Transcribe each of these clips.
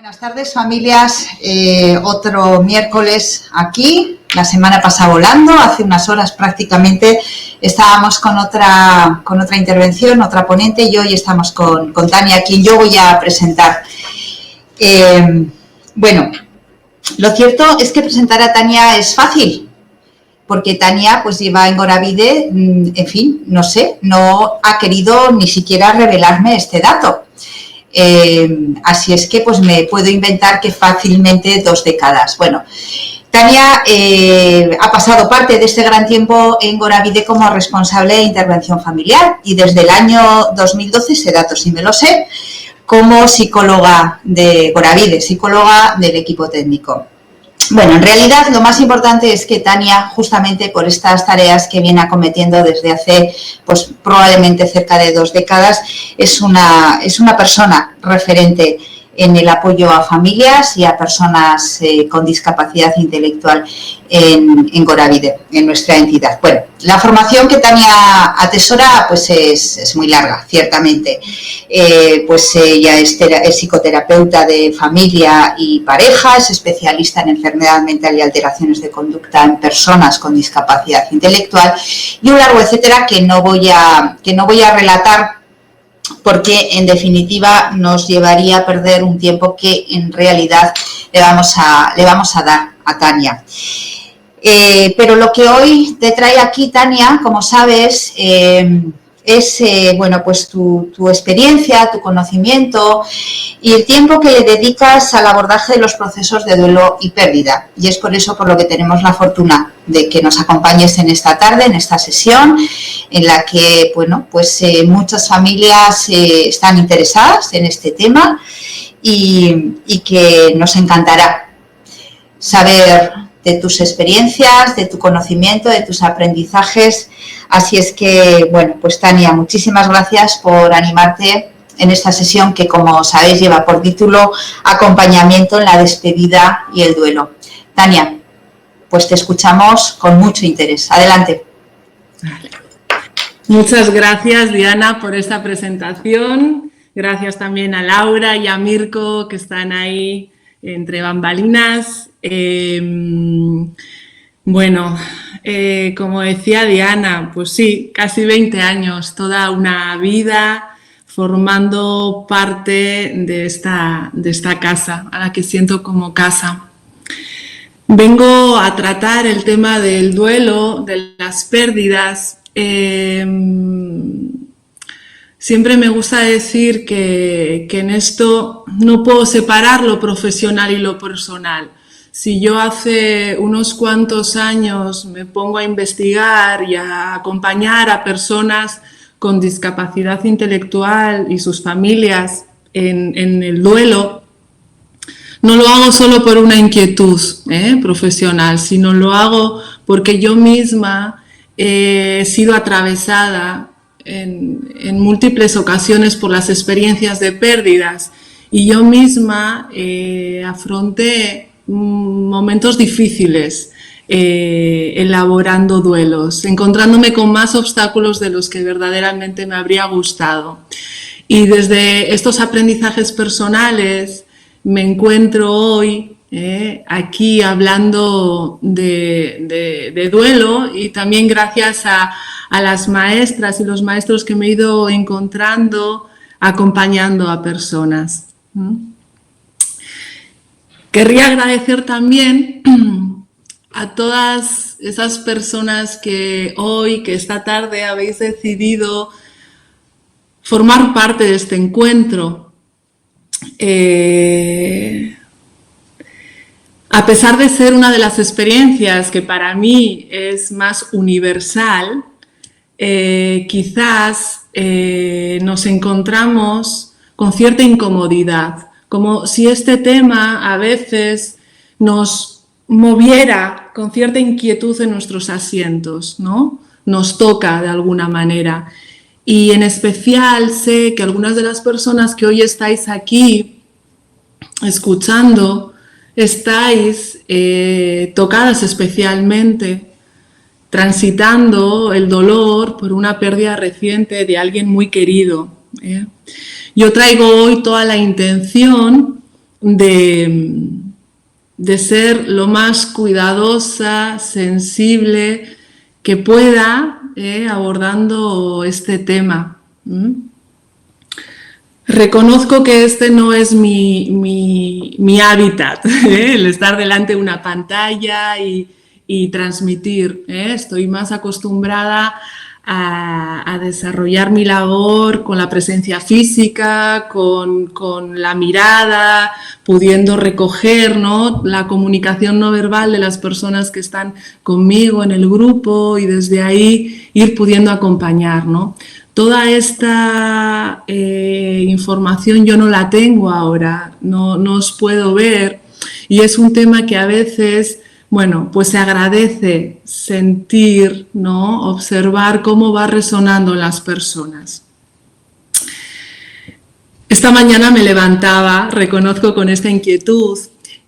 Buenas tardes, familias. Otro miércoles aquí. La semana pasa volando. Hace unas horas prácticamente estábamos con otra intervención, otra ponente, y hoy estamos con Tania, a quien yo voy a presentar. Bueno, lo cierto es que presentar a Tania es fácil, porque Tania pues lleva en Goravide, en fin, no sé, no ha querido ni siquiera revelarme este dato. Así es que pues me puedo inventar que fácilmente 2 décadas. Bueno, Tania ha pasado parte de este gran tiempo en Goravide como responsable de intervención familiar y desde el año 2012, ese dato sí me lo sé, como psicóloga de Goravide, psicóloga del equipo técnico. Bueno, en realidad lo más importante es que Tania, justamente por estas tareas que viene acometiendo desde hace pues probablemente cerca de 2 décadas, es una persona referente en el apoyo a familias y a personas con discapacidad intelectual en Goravide, en nuestra entidad. Bueno, la formación que Tania atesora pues es muy larga, ciertamente. Pues ella es psicoterapeuta de familia y pareja, es especialista en enfermedad mental y alteraciones de conducta en personas con discapacidad intelectual y un largo etcétera que no voy a relatar, porque en definitiva nos llevaría a perder un tiempo que en realidad le vamos a dar a Tania. Pero lo que hoy te trae aquí, Tania, como sabes, es bueno, pues tu experiencia, tu conocimiento y el tiempo que le dedicas al abordaje de los procesos de duelo y pérdida. Y es por eso por lo que tenemos la fortuna de que nos acompañes en esta tarde, en esta sesión, en la que, bueno, pues muchas familias están interesadas en este tema y que nos encantará saber de tus experiencias, de tu conocimiento, de tus aprendizajes. Así es que, bueno, pues Tania, muchísimas gracias por animarte en esta sesión que, como sabéis, lleva por título Acompañamiento en la despedida y el duelo. Tania, pues te escuchamos con mucho interés. Adelante. Muchas gracias, Diana, por esta presentación. Gracias también a Laura y a Mirko, que están ahí entre bambalinas. Bueno, como decía Diana, pues sí, casi 20 años, toda una vida formando parte de esta casa, a la que siento como casa. Vengo a tratar el tema del duelo, de las pérdidas. Siempre me gusta decir que en esto no puedo separar lo profesional y lo personal. Si yo hace unos cuantos años me pongo a investigar y a acompañar a personas con discapacidad intelectual y sus familias en el duelo, no lo hago solo por una inquietud profesional, sino lo hago porque yo misma he sido atravesada en múltiples ocasiones por las experiencias de pérdidas y yo misma afronté momentos difíciles elaborando duelos, encontrándome con más obstáculos de los que verdaderamente me habría gustado. Y desde estos aprendizajes personales me encuentro hoy aquí hablando de duelo y también gracias a las maestras y los maestros que me he ido encontrando acompañando a personas. Querría agradecer también a todas esas personas que hoy, que esta tarde habéis decidido formar parte de este encuentro. A pesar de ser una de las experiencias que para mí es más universal, quizás nos encontramos con cierta incomodidad, como si este tema a veces nos moviera con cierta inquietud en nuestros asientos, ¿no? Nos toca de alguna manera. Y en especial sé que algunas de las personas que hoy estáis aquí escuchando, estáis tocadas especialmente, transitando el dolor por una pérdida reciente de alguien muy querido. Yo traigo hoy toda la intención de ser lo más cuidadosa, sensible que pueda, abordando este tema. Reconozco que este no es mi hábitat, el estar delante de una pantalla y transmitir. Estoy más acostumbrada a desarrollar mi labor con la presencia física, con la mirada, pudiendo recoger, ¿no?, la comunicación no verbal de las personas que están conmigo en el grupo y desde ahí ir pudiendo acompañar, ¿no? Toda esta información yo no la tengo ahora, no os puedo ver, y es un tema que a veces, bueno, pues se agradece sentir, ¿no?, observar cómo va resonando en las personas. Esta mañana me levantaba, reconozco, con esta inquietud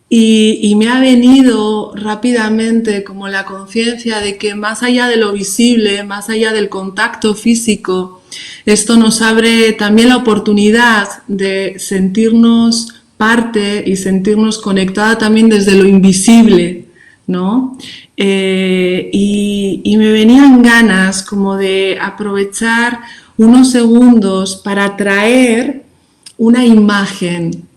y me ha venido rápidamente como la conciencia de que más allá de lo visible, más allá del contacto físico, esto nos abre también la oportunidad de sentirnos parte y sentirnos conectada también desde lo invisible, ¿no? Y me venían ganas como de aprovechar unos segundos para traer una imagen,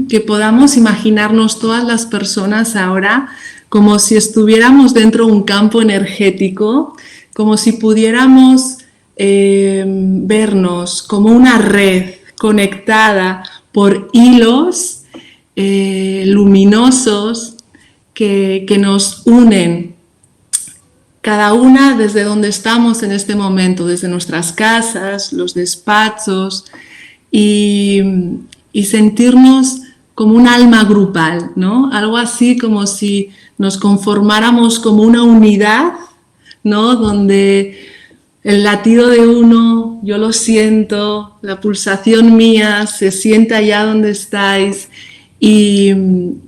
que podamos imaginarnos todas las personas ahora como si estuviéramos dentro de un campo energético, como si pudiéramos vernos como una red conectada por hilos luminosos que nos unen, cada una desde donde estamos en este momento, desde nuestras casas, los despachos, y sentirnos como un alma grupal, ¿no? Algo así como si nos conformáramos como una unidad, ¿no?, donde el latido de uno, yo lo siento, la pulsación mía se siente allá donde estáis, y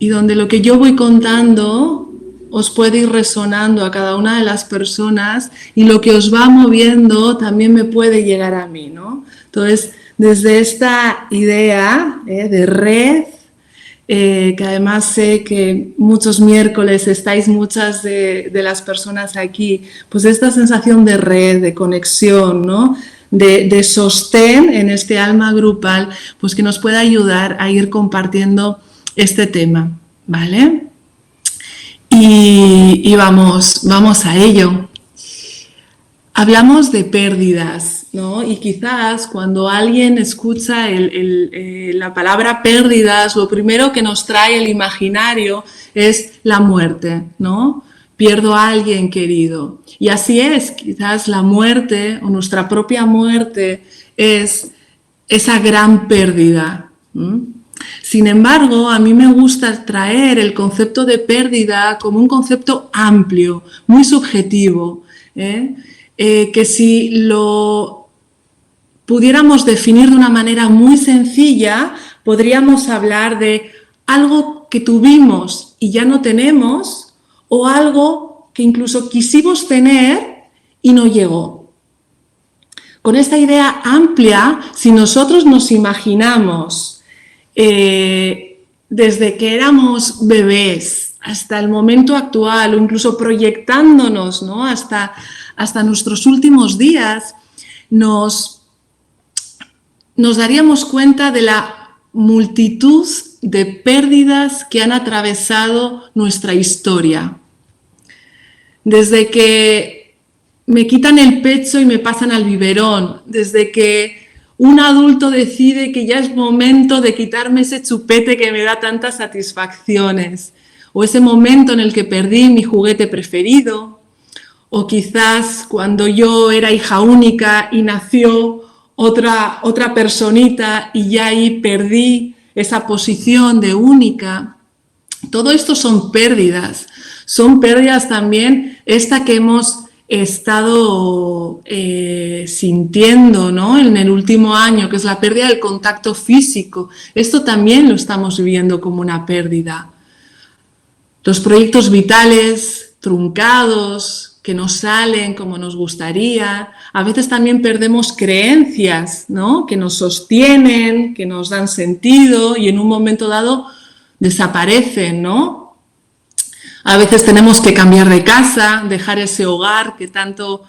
donde lo que yo voy contando os puede ir resonando a cada una de las personas, y lo que os va moviendo también me puede llegar a mí, ¿no? Entonces, desde esta idea de red, que además sé que muchos miércoles estáis muchas de las personas aquí, pues esta sensación de red, de conexión, ¿no?, de sostén en este alma grupal, pues que nos puede ayudar a ir compartiendo este tema, ¿vale? Y vamos a ello. Hablamos de pérdidas, ¿no? Y quizás cuando alguien escucha la palabra pérdidas, lo primero que nos trae el imaginario es la muerte, ¿no? Pierdo a alguien querido. Y así es, quizás la muerte o nuestra propia muerte es esa gran pérdida. Sin embargo, a mí me gusta traer el concepto de pérdida como un concepto amplio, muy subjetivo, que si lo pudiéramos definir de una manera muy sencilla, podríamos hablar de algo que tuvimos y ya no tenemos, o algo que incluso quisimos tener y no llegó. Con esta idea amplia, si nosotros nos imaginamos desde que éramos bebés hasta el momento actual, o incluso proyectándonos, ¿no?, hasta nuestros últimos días, nos daríamos cuenta de la multitud de pérdidas que han atravesado nuestra historia. Desde que me quitan el pecho y me pasan al biberón, desde que un adulto decide que ya es momento de quitarme ese chupete que me da tantas satisfacciones, o ese momento en el que perdí mi juguete preferido, o quizás cuando yo era hija única y nació otra personita y ya ahí perdí esa posición de única. Todo esto son pérdidas también, esta que hemos estado sintiendo, ¿no?, en el último año, que es la pérdida del contacto físico. Esto también lo estamos viviendo como una pérdida. Los proyectos vitales truncados, que no salen como nos gustaría. A veces también perdemos creencias, ¿no?, que nos sostienen, que nos dan sentido y en un momento dado desaparecen, ¿no? A veces tenemos que cambiar de casa, dejar ese hogar que tanto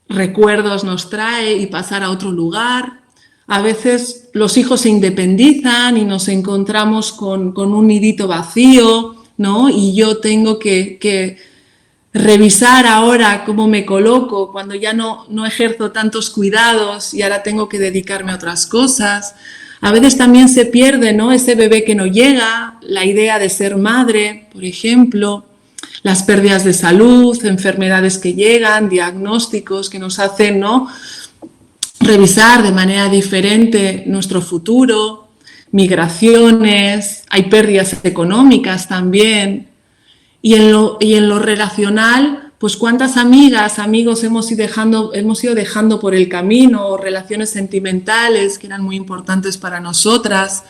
recuerdos nos trae y pasar a otro lugar. A veces los hijos se independizan y nos encontramos con un nidito vacío, ¿no? Y yo tengo que revisar ahora cómo me coloco cuando ya no ejerzo tantos cuidados y ahora tengo que dedicarme a otras cosas. A veces también se pierde, ¿no?, ese bebé que no llega, la idea de ser madre, por ejemplo, las pérdidas de salud, enfermedades que llegan, diagnósticos que nos hacen, ¿no?, revisar de manera diferente nuestro futuro, migraciones, hay pérdidas económicas también. Y en lo relacional, pues cuántas amigas, amigos hemos ido dejando por el camino, relaciones sentimentales que eran muy importantes para nosotras.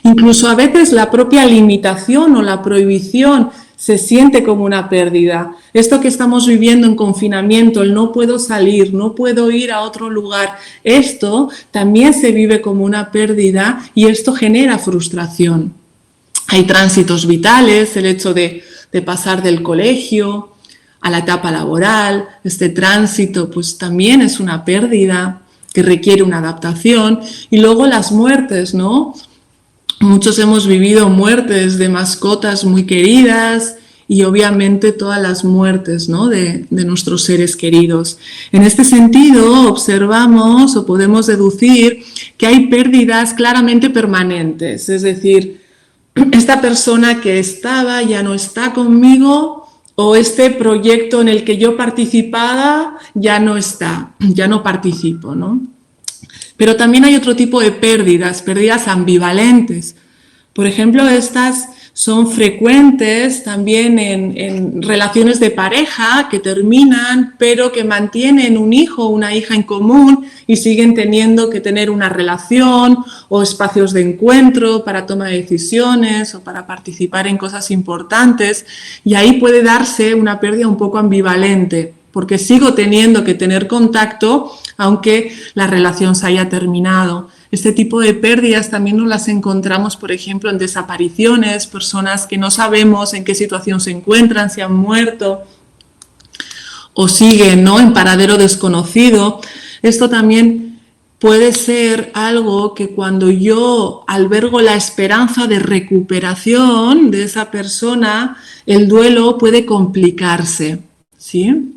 Incluso a veces la propia limitación o la prohibición se siente como una pérdida. Esto que estamos viviendo en confinamiento, el no puedo salir, no puedo ir a otro lugar, esto también se vive como una pérdida y esto genera frustración. Hay tránsitos vitales, el hecho de pasar del colegio a la etapa laboral, este tránsito pues también es una pérdida que requiere una adaptación. Y luego las muertes, ¿no? Muchos hemos vivido muertes de mascotas muy queridas y obviamente todas las muertes, ¿no?, de nuestros seres queridos. En este sentido observamos o podemos deducir que hay pérdidas claramente permanentes, es decir, esta persona que estaba ya no está conmigo o este proyecto en el que yo participaba ya no está, ya no participo, ¿no? Pero también hay otro tipo de pérdidas ambivalentes. Por ejemplo, estas son frecuentes también en relaciones de pareja que terminan, pero que mantienen un hijo o una hija en común y siguen teniendo que tener una relación o espacios de encuentro para toma de decisiones o para participar en cosas importantes. Y ahí puede darse una pérdida un poco ambivalente, porque sigo teniendo que tener contacto aunque la relación se haya terminado. Este tipo de pérdidas también nos las encontramos, por ejemplo, en desapariciones, personas que no sabemos en qué situación se encuentran, si han muerto o siguen, ¿no?, en paradero desconocido. Esto también puede ser algo que cuando yo albergo la esperanza de recuperación de esa persona, el duelo puede complicarse, ¿sí?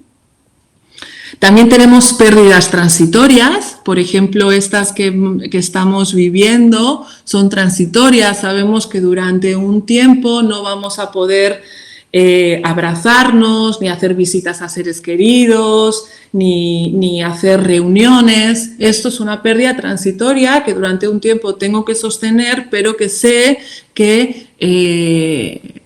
También tenemos pérdidas transitorias, por ejemplo, estas que estamos viviendo son transitorias. Sabemos que durante un tiempo no vamos a poder abrazarnos, ni hacer visitas a seres queridos, ni hacer reuniones. Esto es una pérdida transitoria que durante un tiempo tengo que sostener, pero que sé que,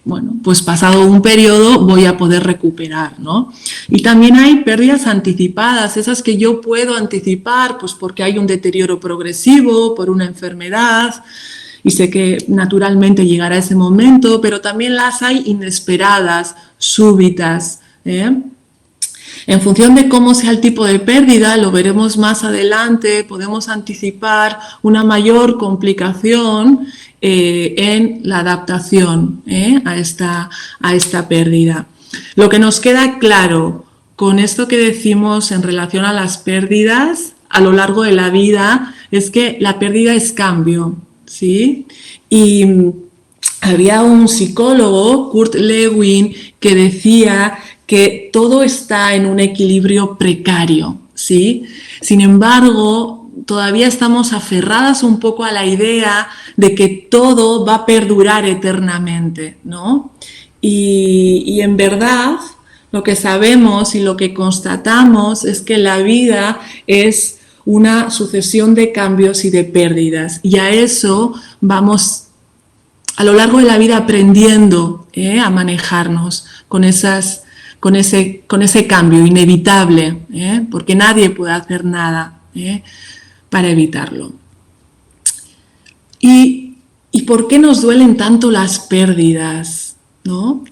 bueno, pues pasado un periodo voy a poder recuperar, ¿no? Y también hay pérdidas anticipadas, esas que yo puedo anticipar, pues porque hay un deterioro progresivo, por una enfermedad, y sé que naturalmente llegará ese momento, pero también las hay inesperadas, súbitas, En función de cómo sea el tipo de pérdida, lo veremos más adelante, podemos anticipar una mayor complicación en la adaptación a esta pérdida. Lo que nos queda claro con esto que decimos en relación a las pérdidas a lo largo de la vida es que la pérdida es cambio, ¿sí? Y había un psicólogo, Kurt Lewin, que decía que todo está en un equilibrio precario, ¿sí? Sin embargo, todavía estamos aferradas un poco a la idea de que todo va a perdurar eternamente, ¿no? Y en verdad, lo que sabemos y lo que constatamos es que la vida es una sucesión de cambios y de pérdidas. Y a eso vamos a lo largo de la vida aprendiendo a manejarnos con ese cambio inevitable, porque nadie puede hacer nada para evitarlo. ¿Y por qué nos duelen tanto las pérdidas, ¿no?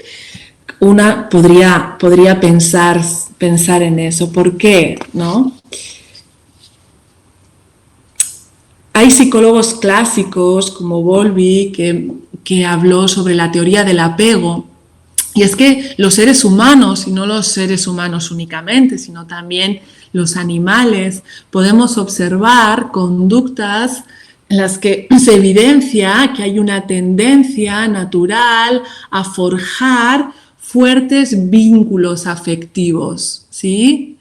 Una podría pensar en eso. ¿Por qué, no? Hay psicólogos clásicos como Bowlby que habló sobre la teoría del apego. Y es que los seres humanos, y no los seres humanos únicamente, sino también los animales, podemos observar conductas en las que se evidencia que hay una tendencia natural a forjar fuertes vínculos afectivos, ¿sí?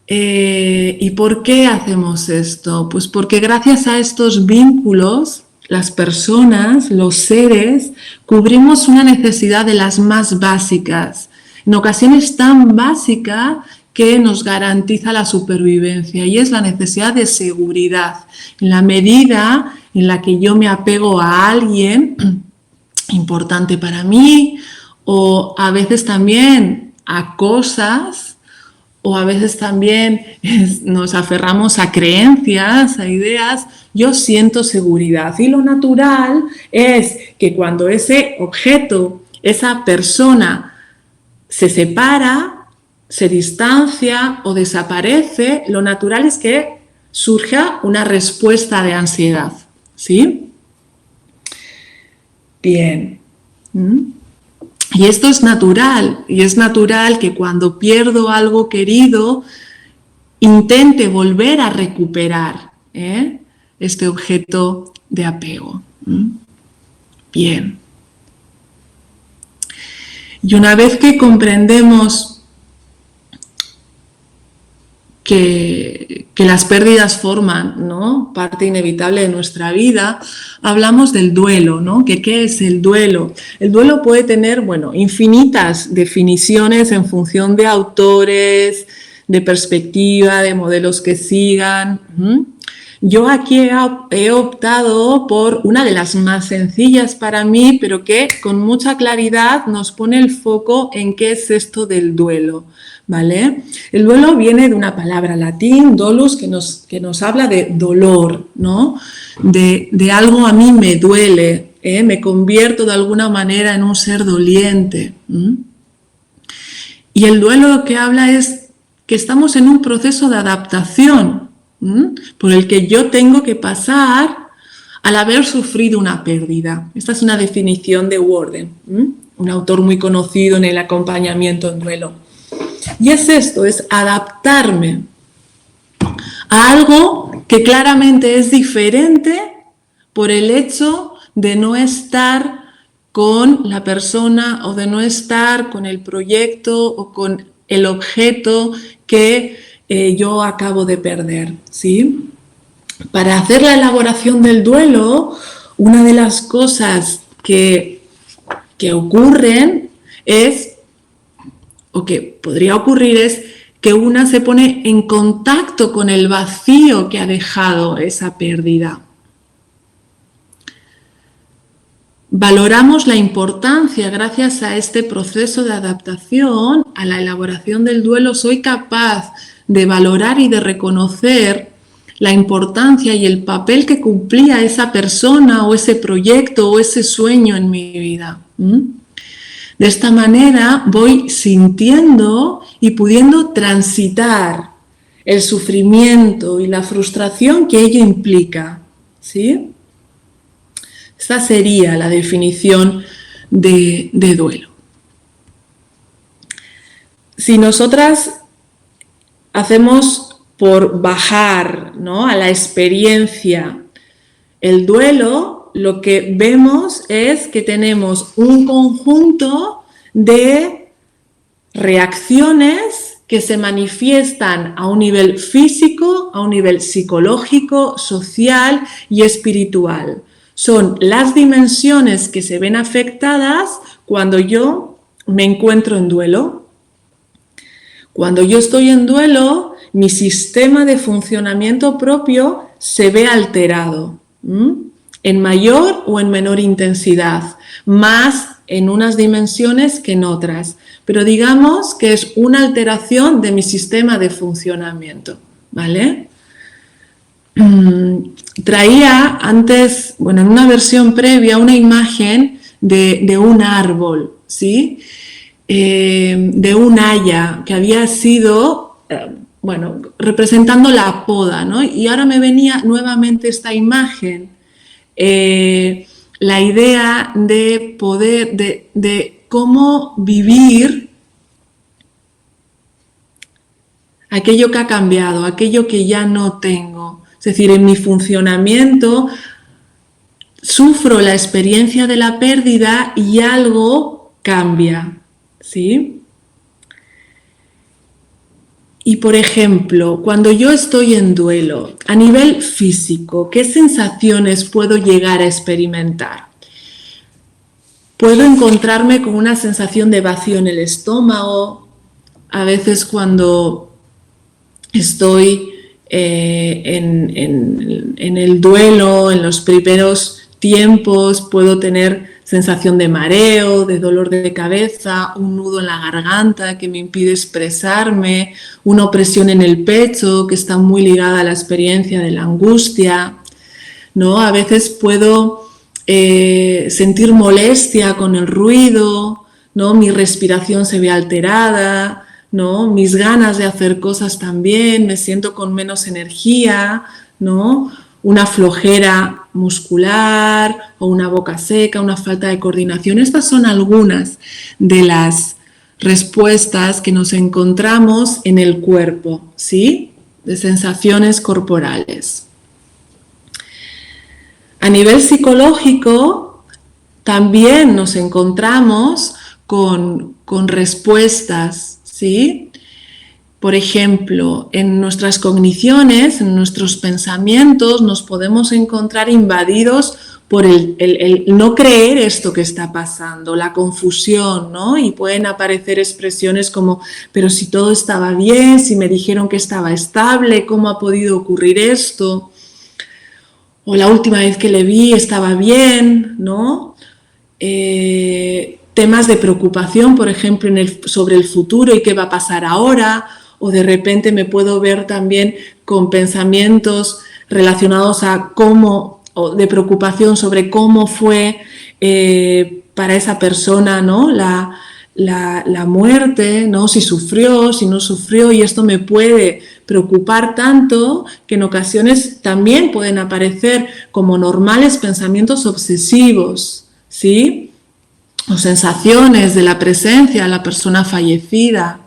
¿Y por qué hacemos esto? Pues porque gracias a estos vínculos, las personas, los seres, cubrimos una necesidad de las más básicas, en ocasiones tan básica que nos garantiza la supervivencia, y es la necesidad de seguridad. En la medida en la que yo me apego a alguien importante para mí, o a veces también a cosas, o a veces también nos aferramos a creencias, a ideas, yo siento seguridad. Y lo natural es que cuando ese objeto, esa persona se separa, se distancia o desaparece, lo natural es que surja una respuesta de ansiedad, ¿sí? Bien. Y esto es natural, y es natural que cuando pierdo algo querido, intente volver a recuperar este objeto de apego. Bien. Y una vez que comprendemos que las pérdidas forman, ¿no?, parte inevitable de nuestra vida, hablamos del duelo, ¿no? ¿Qué es el duelo? El duelo puede tener, bueno, infinitas definiciones en función de autores, de perspectiva, de modelos que sigan. Yo aquí he optado por una de las más sencillas para mí, pero que con mucha claridad nos pone el foco en qué es esto del duelo, ¿vale? El duelo viene de una palabra latín, dolus, que nos habla de dolor, ¿no? De algo a mí me duele, me convierto de alguna manera en un ser doliente. Y el duelo lo que habla es que estamos en un proceso de adaptación, por el que yo tengo que pasar al haber sufrido una pérdida. Esta es una definición de Worden, un autor muy conocido en el acompañamiento en duelo. Y es esto, es adaptarme a algo que claramente es diferente por el hecho de no estar con la persona o de no estar con el proyecto o con el objeto que yo acabo de perder, ¿sí? Para hacer la elaboración del duelo, una de las cosas que ocurren es, o que podría ocurrir es, que una se pone en contacto con el vacío que ha dejado esa pérdida. Valoramos la importancia, gracias a este proceso de adaptación, a la elaboración del duelo, soy capaz de valorar y de reconocer la importancia y el papel que cumplía esa persona o ese proyecto o ese sueño en mi vida. De esta manera voy sintiendo y pudiendo transitar el sufrimiento y la frustración que ello implica, ¿sí? Esta sería la definición de duelo. Si nosotras hacemos por bajar, ¿no?, a la experiencia el duelo, lo que vemos es que tenemos un conjunto de reacciones que se manifiestan a un nivel físico, a un nivel psicológico, social y espiritual. Son las dimensiones que se ven afectadas cuando yo me encuentro en duelo. Cuando yo estoy en duelo, mi sistema de funcionamiento propio se ve alterado, en mayor o en menor intensidad, más en unas dimensiones que en otras. Pero digamos que es una alteración de mi sistema de funcionamiento, ¿vale? Traía antes, bueno, en una versión previa, una imagen de un árbol, ¿sí? De un haya que había sido, bueno, representando la poda, ¿no? Y ahora me venía nuevamente esta imagen la idea de poder, de cómo vivir aquello que ha cambiado, aquello que ya no tengo. Es decir, en mi funcionamiento sufro la experiencia de la pérdida y algo cambia, ¿sí? Y por ejemplo, cuando yo estoy en duelo, a nivel físico, ¿qué sensaciones puedo llegar a experimentar? Puedo encontrarme con una sensación de vacío en el estómago, a veces cuando estoy en el duelo, en los primeros tiempos, puedo tener sensación de mareo, de dolor de cabeza, un nudo en la garganta que me impide expresarme, una opresión en el pecho que está muy ligada a la experiencia de la angustia, ¿no? A veces puedo sentir molestia con el ruido, ¿no? Mi respiración se ve alterada, ¿no? Mis ganas de hacer cosas también, me siento con menos energía, ¿no? Una flojera muscular o una boca seca, una falta de coordinación. Estas son algunas de las respuestas que nos encontramos en el cuerpo, ¿sí? De sensaciones corporales. A nivel psicológico, también nos encontramos con respuestas, ¿sí? Por ejemplo, en nuestras cogniciones, en nuestros pensamientos, nos podemos encontrar invadidos por el no creer esto que está pasando, la confusión, ¿no? Y pueden aparecer expresiones como, pero si todo estaba bien, si me dijeron que estaba estable, ¿cómo ha podido ocurrir esto? O la última vez que le vi estaba bien, ¿no? Temas de preocupación, por ejemplo, sobre el futuro y qué va a pasar ahora, o de repente me puedo ver también con pensamientos relacionados a cómo, o de preocupación sobre cómo fue para esa persona, ¿no? La muerte, ¿no? Si sufrió, si no sufrió, y esto me puede preocupar tanto que en ocasiones también pueden aparecer como normales pensamientos obsesivos, ¿sí? O sensaciones de la presencia de la persona fallecida.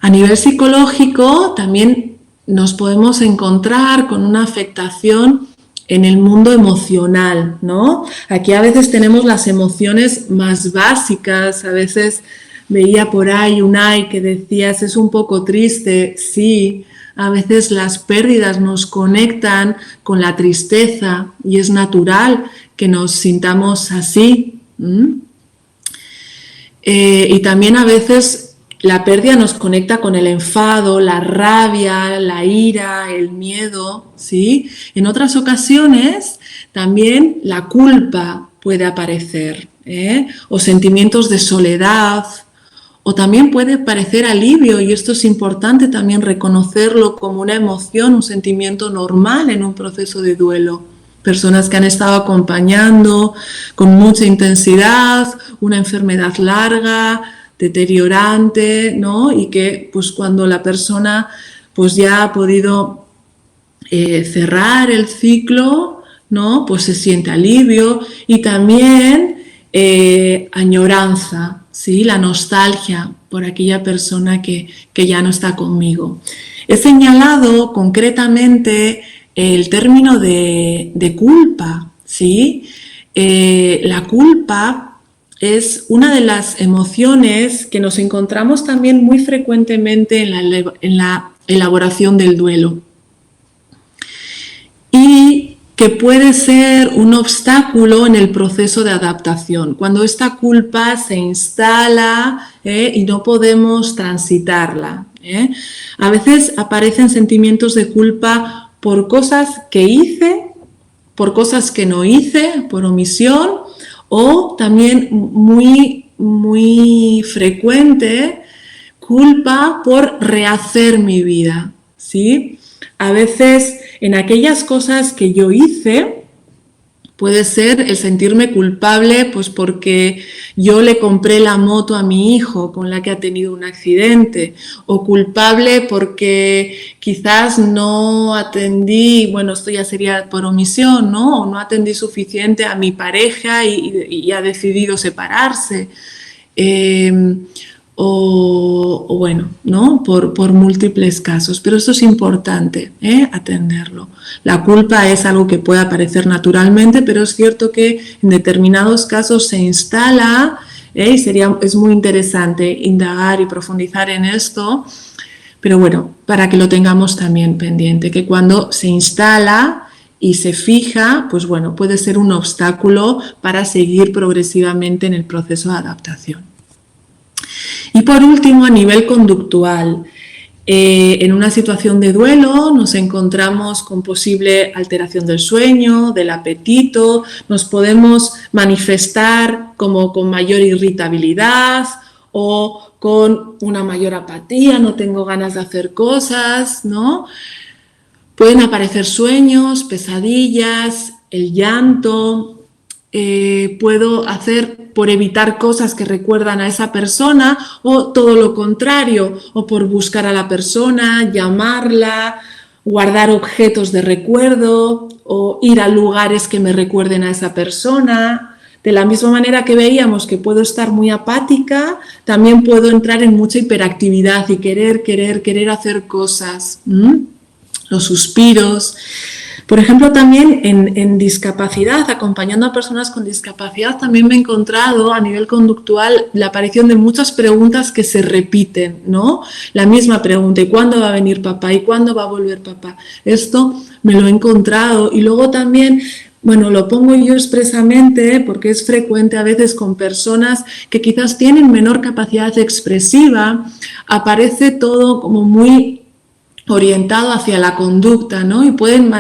A nivel psicológico también nos podemos encontrar con una afectación en el mundo emocional, ¿no? Aquí a veces tenemos las emociones más básicas, a veces veía por ahí que decías, es un poco triste, sí, a veces las pérdidas nos conectan con la tristeza y es natural que nos sintamos así. Y también a veces la pérdida nos conecta con el enfado, la rabia, la ira, el miedo, ¿sí? En otras ocasiones también la culpa puede aparecer, o sentimientos de soledad, o también puede parecer alivio, y esto es importante también reconocerlo como una emoción, un sentimiento normal en un proceso de duelo. Personas que han estado acompañando con mucha intensidad, una enfermedad larga, deteriorante, ¿no? Y que pues cuando la persona pues ya ha podido cerrar el ciclo, ¿no? Pues se siente alivio y también añoranza, ¿sí? La nostalgia por aquella persona que ya no está conmigo. He señalado concretamente el término de culpa, ¿sí? La culpa es una de las emociones que nos encontramos también muy frecuentemente en la elaboración del duelo y que puede ser un obstáculo en el proceso de adaptación, cuando esta culpa se instala y no podemos transitarla. A veces aparecen sentimientos de culpa por cosas que hice, por cosas que no hice, por omisión, o también muy frecuente, culpa por rehacer mi vida, ¿sí? A veces en aquellas cosas que yo hice, Puede ser el sentirme culpable pues porque yo le compré la moto a mi hijo con la que ha tenido un accidente, o culpable porque quizás no atendí, bueno, esto ya sería por omisión, ¿no? O no atendí suficiente a mi pareja y ha decidido separarse. O bueno, ¿no? Por múltiples casos, pero esto es importante, atenderlo. La culpa es algo que puede aparecer naturalmente, pero es cierto que en determinados casos se instala, y es muy interesante indagar y profundizar en esto, pero bueno, para que lo tengamos también pendiente, que cuando se instala y se fija, pues bueno, puede ser un obstáculo para seguir progresivamente en el proceso de adaptación. Y por último, a nivel conductual, en una situación de duelo nos encontramos con posible alteración del sueño, del apetito, nos podemos manifestar como con mayor irritabilidad o con una mayor apatía, no tengo ganas de hacer cosas, ¿no? Pueden aparecer sueños, pesadillas, el llanto. Puedo hacer por evitar cosas que recuerdan a esa persona o todo lo contrario, o por buscar a la persona, llamarla, guardar objetos de recuerdo o ir a lugares que me recuerden a esa persona. De la misma manera que veíamos que puedo estar muy apática, también puedo entrar en mucha hiperactividad y querer hacer cosas. Los suspiros. Por ejemplo, también en discapacidad, acompañando a personas con discapacidad, también me he encontrado a nivel conductual la aparición de muchas preguntas que se repiten, ¿no? La misma pregunta, ¿y cuándo va a venir papá? ¿Y cuándo va a volver papá? Esto me lo he encontrado. Y luego también, bueno, lo pongo yo expresamente porque es frecuente a veces con personas que quizás tienen menor capacidad expresiva, aparece todo como muy orientado hacia la conducta, ¿no? Y pueden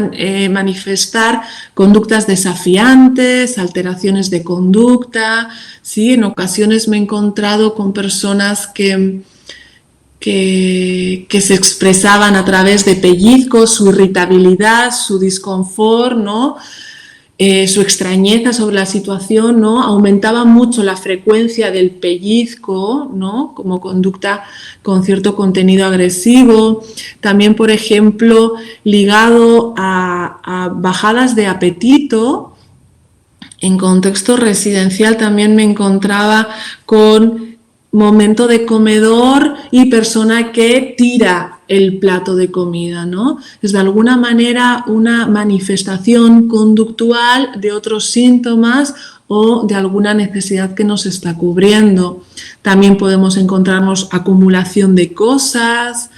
manifestar conductas desafiantes, alteraciones de conducta, ¿sí? En ocasiones me he encontrado con personas que se expresaban a través de pellizcos, su irritabilidad, su disconfort, ¿no? Su extrañeza sobre la situación, ¿no? Aumentaba mucho la frecuencia del pellizco, ¿no? Como conducta con cierto contenido agresivo. También, por ejemplo, ligado a bajadas de apetito. En contexto residencial también me encontraba con momento de comedor y persona que tira el plato de comida, ¿no? Es de alguna manera una manifestación conductual de otros síntomas o de alguna necesidad que nos está cubriendo. También podemos encontrarnos acumulación de cosas,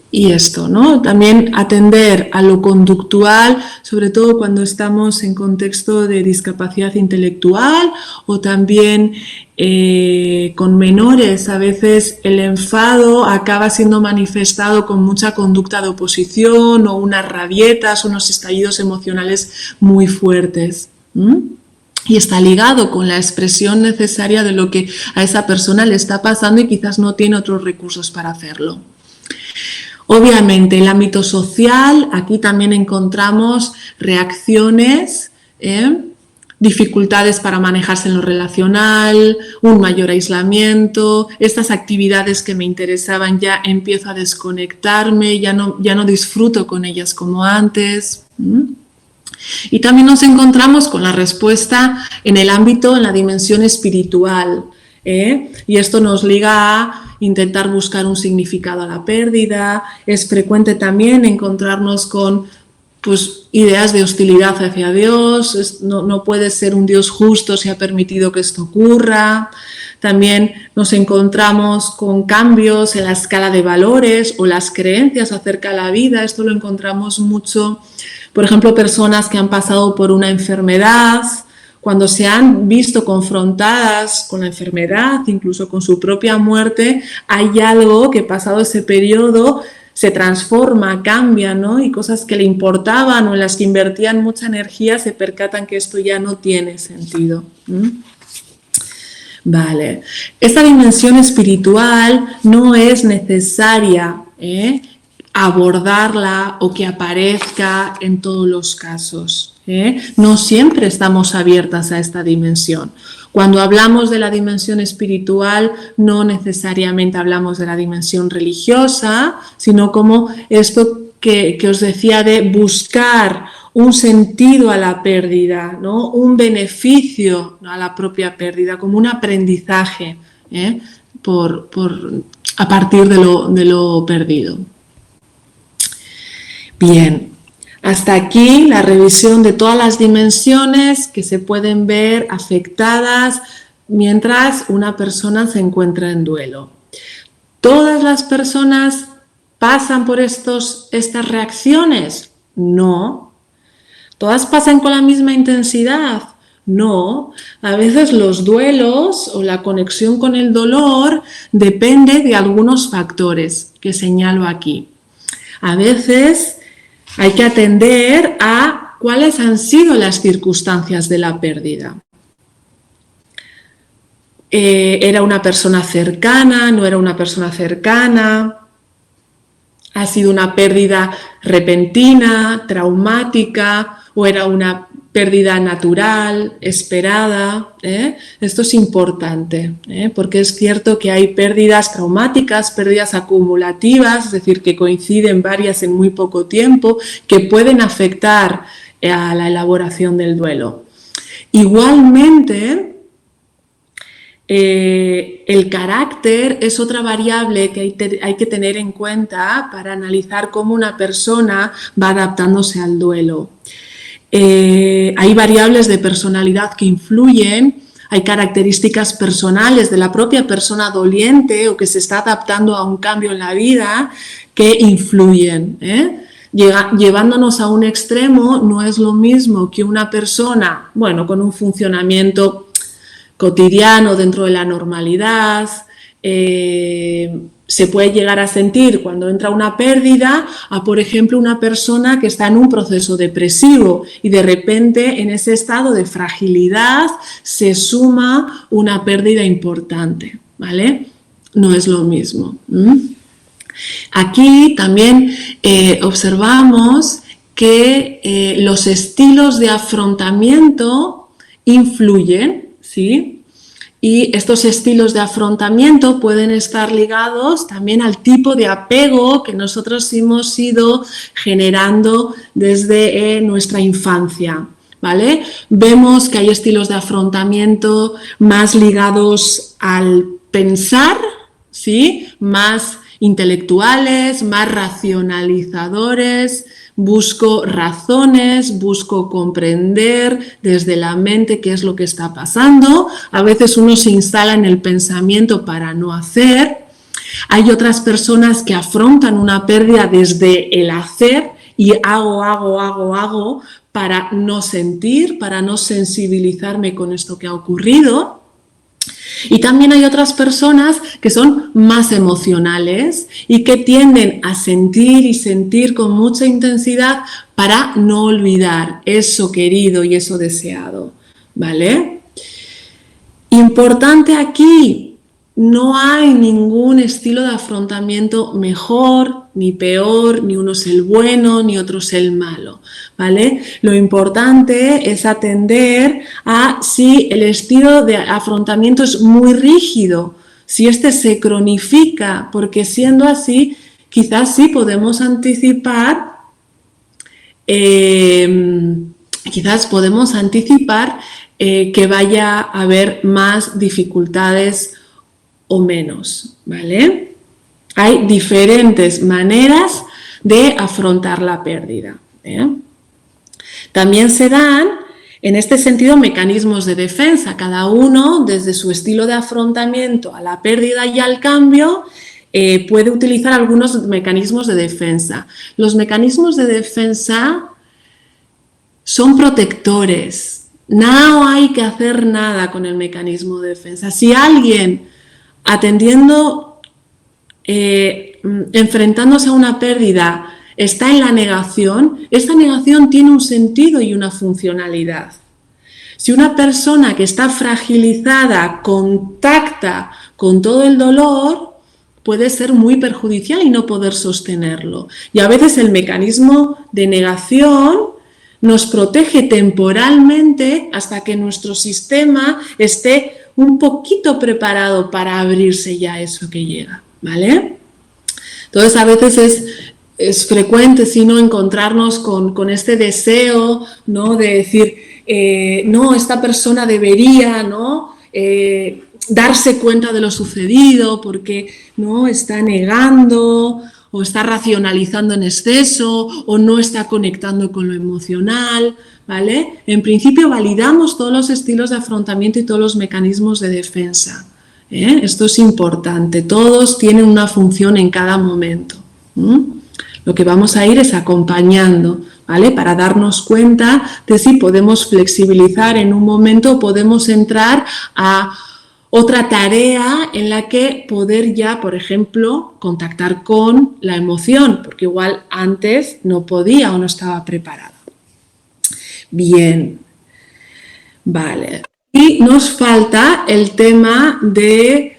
y esto, ¿no? También atender a lo conductual, sobre todo cuando estamos en contexto de discapacidad intelectual o también con menores. A veces el enfado acaba siendo manifestado con mucha conducta de oposición o unas rabietas, unos estallidos emocionales muy fuertes. Y está ligado con la expresión necesaria de lo que a esa persona le está pasando y quizás no tiene otros recursos para hacerlo. Obviamente, el ámbito social, aquí también encontramos reacciones, dificultades para manejarse en lo relacional, un mayor aislamiento, estas actividades que me interesaban ya empiezo a desconectarme, ya no disfruto con ellas como antes. Y también nos encontramos con la respuesta en el ámbito, en la dimensión espiritual, y esto nos liga a intentar buscar un significado a la pérdida. Es frecuente también encontrarnos con pues, ideas de hostilidad hacia Dios, no puede ser un Dios justo si ha permitido que esto ocurra. También nos encontramos con cambios en la escala de valores o las creencias acerca de la vida. Esto lo encontramos mucho, por ejemplo, personas que han pasado por una enfermedad, cuando se han visto confrontadas con la enfermedad, incluso con su propia muerte, hay algo que pasado ese periodo se transforma, cambia, ¿no? Y cosas que le importaban o en las que invertían mucha energía se percatan que esto ya no tiene sentido. Vale. Esta dimensión espiritual no es necesaria, abordarla o que aparezca en todos los casos. No siempre estamos abiertas a esta dimensión. Cuando hablamos de la dimensión espiritual, no necesariamente hablamos de la dimensión religiosa, sino como esto que os decía de buscar un sentido a la pérdida, ¿no? Un beneficio a la propia pérdida, como un aprendizaje a partir de lo perdido. Bien, hasta aquí la revisión de todas las dimensiones que se pueden ver afectadas mientras una persona se encuentra en duelo. ¿Todas las personas pasan por estas reacciones? No. ¿Todas pasan con la misma intensidad? No. A veces los duelos o la conexión con el dolor depende de algunos factores que señalo aquí. A veces hay que atender a cuáles han sido las circunstancias de la pérdida. ¿Era una persona cercana? ¿No era una persona cercana? ¿Ha sido una pérdida repentina, traumática o era una pérdida natural, esperada? Esto es importante, porque es cierto que hay pérdidas traumáticas, pérdidas acumulativas, es decir, que coinciden varias en muy poco tiempo, que pueden afectar a la elaboración del duelo. Igualmente, el carácter es otra variable que hay que tener en cuenta para analizar cómo una persona va adaptándose al duelo. Hay variables de personalidad que influyen, hay características personales de la propia persona doliente o que se está adaptando a un cambio en la vida que influyen. Llevándonos a un extremo, no es lo mismo que una persona, con un funcionamiento cotidiano dentro de la normalidad, se puede llegar a sentir cuando entra una pérdida a, por ejemplo, una persona que está en un proceso depresivo y de repente en ese estado de fragilidad se suma una pérdida importante, ¿vale? No es lo mismo. Aquí también observamos que los estilos de afrontamiento influyen, ¿sí? Y estos estilos de afrontamiento pueden estar ligados también al tipo de apego que nosotros hemos ido generando desde nuestra infancia, ¿vale? Vemos que hay estilos de afrontamiento más ligados al pensar, ¿sí? Más intelectuales, más racionalizadores. Busco razones, busco comprender desde la mente qué es lo que está pasando. A veces uno se instala en el pensamiento para no hacer. Hay otras personas que afrontan una pérdida desde el hacer y hago para no sentir, para no sensibilizarme con esto que ha ocurrido. Y también hay otras personas que son más emocionales y que tienden a sentir con mucha intensidad para no olvidar eso querido y eso deseado, ¿vale? Importante aquí, no hay ningún estilo de afrontamiento mejor ni peor, ni uno es el bueno ni otro es el malo, ¿vale? Lo importante es atender a si el estilo de afrontamiento es muy rígido, si este se cronifica, porque siendo así, quizás sí podemos anticipar, que vaya a haber más dificultades o menos, ¿vale? Hay diferentes maneras de afrontar la pérdida. También se dan, en este sentido, mecanismos de defensa. Cada uno, desde su estilo de afrontamiento a la pérdida y al cambio, puede utilizar algunos mecanismos de defensa. Los mecanismos de defensa son protectores. No hay que hacer nada con el mecanismo de defensa. Si alguien enfrentándose a una pérdida está en la negación, esta negación tiene un sentido y una funcionalidad. Si una persona que está fragilizada contacta con todo el dolor, puede ser muy perjudicial y no poder sostenerlo. Y a veces el mecanismo de negación nos protege temporalmente hasta que nuestro sistema esté un poquito preparado para abrirse ya a eso que llega, ¿vale? Entonces a veces es frecuente, sino encontrarnos con este deseo, ¿no? De decir, no, esta persona debería, ¿no? Darse cuenta de lo sucedido porque no está negando o está racionalizando en exceso o no está conectando con lo emocional, ¿vale? En principio validamos todos los estilos de afrontamiento y todos los mecanismos de defensa. Esto es importante, todos tienen una función en cada momento. Lo que vamos a ir es acompañando, ¿vale? Para darnos cuenta de si podemos flexibilizar en un momento o podemos entrar a otra tarea en la que poder ya, por ejemplo, contactar con la emoción, porque igual antes no podía o no estaba preparada. Bien, vale. Y nos falta el tema de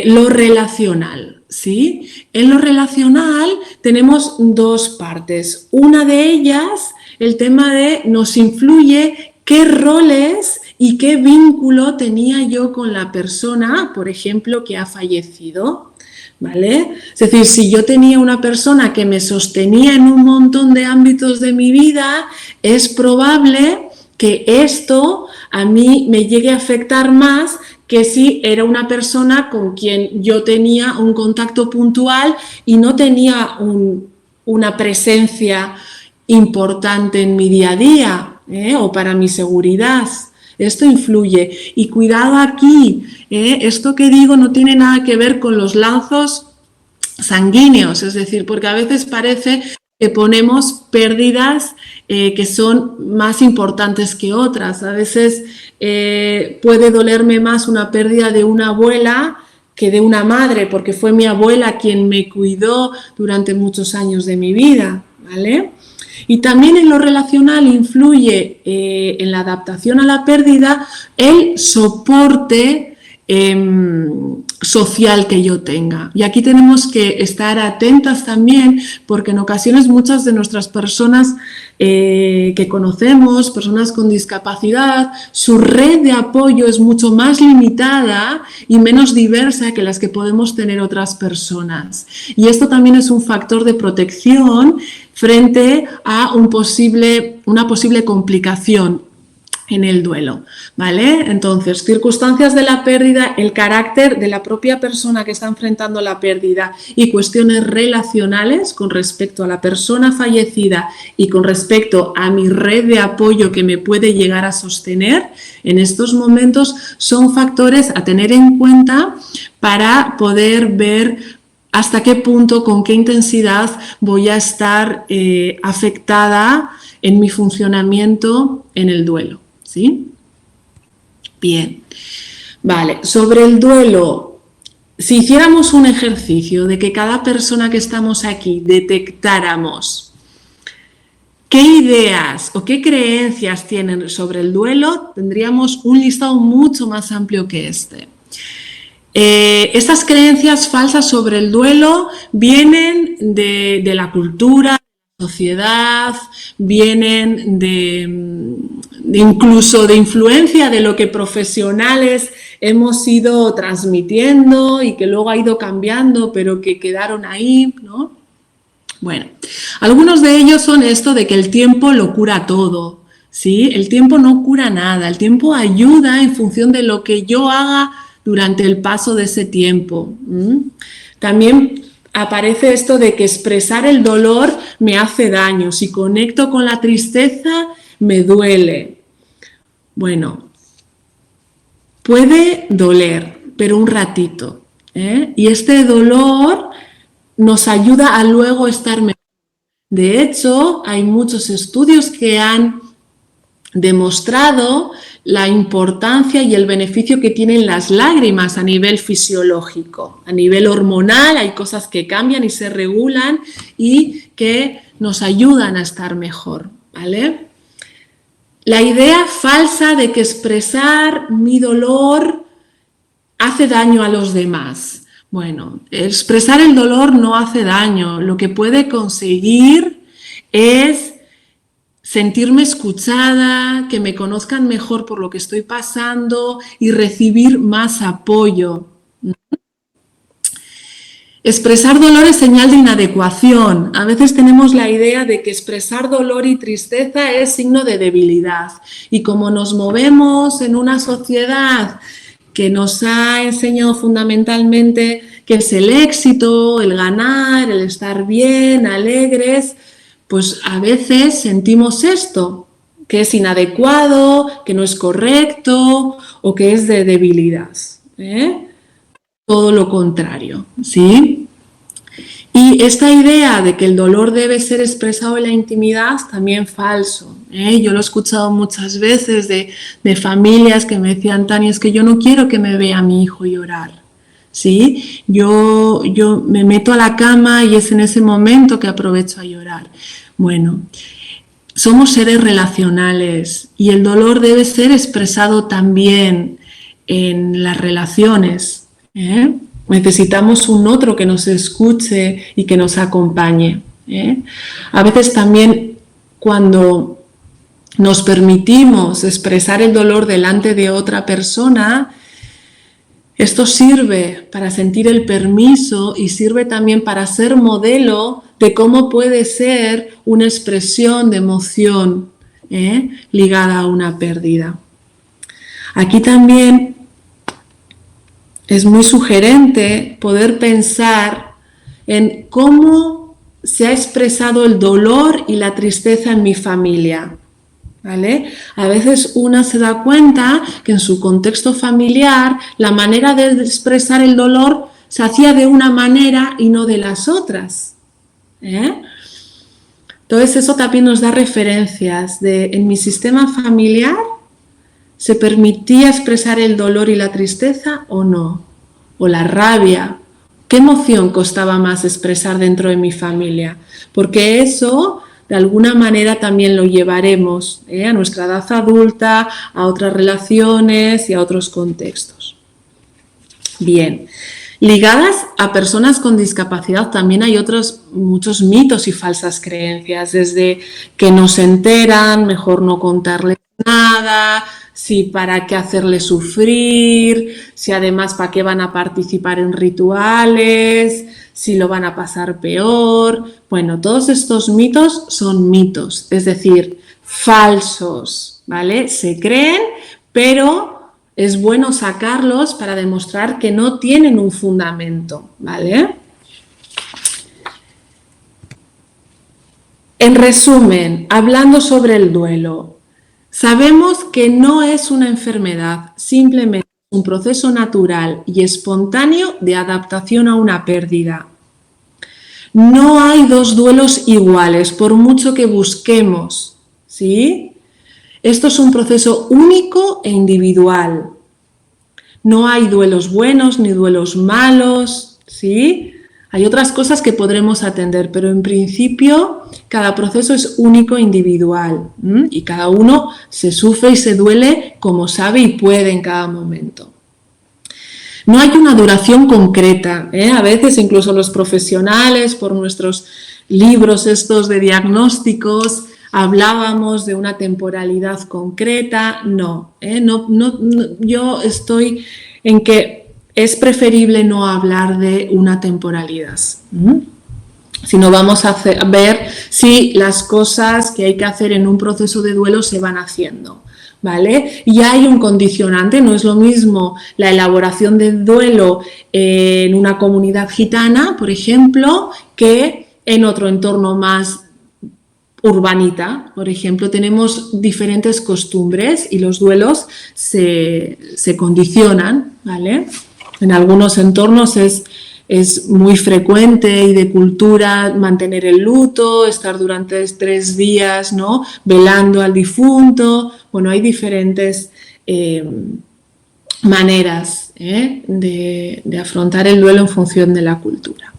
lo relacional, ¿sí? En lo relacional tenemos dos partes. Una de ellas, el tema de nos influye qué roles y qué vínculo tenía yo con la persona, por ejemplo, que ha fallecido, ¿vale? Es decir, si yo tenía una persona que me sostenía en un montón de ámbitos de mi vida, es probable que esto a mí me llegue a afectar más que si era una persona con quien yo tenía un contacto puntual y no tenía una presencia importante en mi día a día, o para mi seguridad. Esto influye. Y cuidado aquí, esto que digo no tiene nada que ver con los lazos sanguíneos, es decir, porque a veces parece que ponemos pérdidas que son más importantes que otras. A veces puede dolerme más una pérdida de una abuela que de una madre, porque fue mi abuela quien me cuidó durante muchos años de mi vida, ¿vale? Y también en lo relacional influye en la adaptación a la pérdida el soporte social que yo tenga. Y aquí tenemos que estar atentas también, porque en ocasiones muchas de nuestras personas que conocemos, personas con discapacidad, su red de apoyo es mucho más limitada y menos diversa que las que podemos tener otras personas. Y esto también es un factor de protección frente a una posible complicación en el duelo, ¿vale? Entonces, circunstancias de la pérdida, el carácter de la propia persona que está enfrentando la pérdida y cuestiones relacionales con respecto a la persona fallecida y con respecto a mi red de apoyo que me puede llegar a sostener en estos momentos son factores a tener en cuenta para poder ver hasta qué punto, con qué intensidad voy a estar afectada en mi funcionamiento en el duelo. ¿Sí? Bien, vale, sobre el duelo, si hiciéramos un ejercicio de que cada persona que estamos aquí detectáramos qué ideas o qué creencias tienen sobre el duelo, tendríamos un listado mucho más amplio que este. Estas creencias falsas sobre el duelo vienen de la cultura, sociedad, vienen incluso de influencia de lo que profesionales hemos ido transmitiendo y que luego ha ido cambiando, pero que quedaron ahí, ¿no? Bueno, algunos de ellos son esto de que el tiempo lo cura todo, ¿sí? El tiempo no cura nada, el tiempo ayuda en función de lo que yo haga durante el paso de ese tiempo. También aparece esto de que expresar el dolor me hace daño. Si conecto con la tristeza, me duele. Bueno, puede doler, pero un ratito, y este dolor nos ayuda a luego estar mejor. De hecho, hay muchos estudios que han demostrado la importancia y el beneficio que tienen las lágrimas a nivel fisiológico, a nivel hormonal. Hay cosas que cambian y se regulan y que nos ayudan a estar mejor, ¿vale? La idea falsa de que expresar mi dolor hace daño a los demás. Bueno, expresar el dolor no hace daño. Lo que puede conseguir es sentirme escuchada, que me conozcan mejor por lo que estoy pasando y recibir más apoyo. Expresar dolor es señal de inadecuación. A veces tenemos la idea de que expresar dolor y tristeza es signo de debilidad. Y como nos movemos en una sociedad que nos ha enseñado fundamentalmente que es el éxito, el ganar, el estar bien, alegres, pues a veces sentimos esto, que es inadecuado, que no es correcto o que es de debilidad, todo lo contrario, ¿sí? Y esta idea de que el dolor debe ser expresado en la intimidad también falso. Yo lo he escuchado muchas veces de familias que me decían, Tania, es que yo no quiero que me vea mi hijo llorar. ¿Sí? Yo me meto a la cama y es en ese momento que aprovecho a llorar. Bueno, somos seres relacionales y el dolor debe ser expresado también en las relaciones. Necesitamos un otro que nos escuche y que nos acompañe. A veces también cuando nos permitimos expresar el dolor delante de otra persona, esto sirve para sentir el permiso y sirve también para ser modelo de cómo puede ser una expresión de emoción ligada a una pérdida. Aquí también es muy sugerente poder pensar en cómo se ha expresado el dolor y la tristeza en mi familia. ¿Vale? A veces una se da cuenta que en su contexto familiar la manera de expresar el dolor se hacía de una manera y no de las otras. Entonces eso también nos da referencias de en mi sistema familiar ¿se permitía expresar el dolor y la tristeza o no? O la rabia. ¿Qué emoción costaba más expresar dentro de mi familia? Porque eso de alguna manera también lo llevaremos a nuestra edad adulta, a otras relaciones y a otros contextos. Bien, ligadas a personas con discapacidad también hay muchos mitos y falsas creencias, desde que no se enteran, mejor no contarles nada, si para qué hacerles sufrir, si además para qué van a participar en rituales, si lo van a pasar peor. Bueno, todos estos mitos son mitos, es decir, falsos, ¿vale? Se creen, pero es bueno sacarlos para demostrar que no tienen un fundamento, ¿vale? En resumen, hablando sobre el duelo, sabemos que no es una enfermedad, simplemente un proceso natural y espontáneo de adaptación a una pérdida. No hay dos duelos iguales, por mucho que busquemos, ¿sí? Esto es un proceso único e individual. No hay duelos buenos ni duelos malos, ¿sí? Hay otras cosas que podremos atender, pero en principio cada proceso es único e individual, y cada uno se sufre y se duele como sabe y puede en cada momento. No hay una duración concreta, a veces incluso los profesionales por nuestros libros estos de diagnósticos hablábamos de una temporalidad concreta, no, yo estoy en que es preferible no hablar de una temporalidad, sino vamos a ver si las cosas que hay que hacer en un proceso de duelo se van haciendo, ¿vale? Y hay un condicionante, no es lo mismo la elaboración del duelo en una comunidad gitana, por ejemplo, que en otro entorno más urbanita, por ejemplo, tenemos diferentes costumbres y los duelos se condicionan, ¿vale? En algunos entornos es muy frecuente y de cultura mantener el luto, estar durante 3 días, ¿no?, velando al difunto. Bueno, hay diferentes maneras de afrontar el duelo en función de la cultura.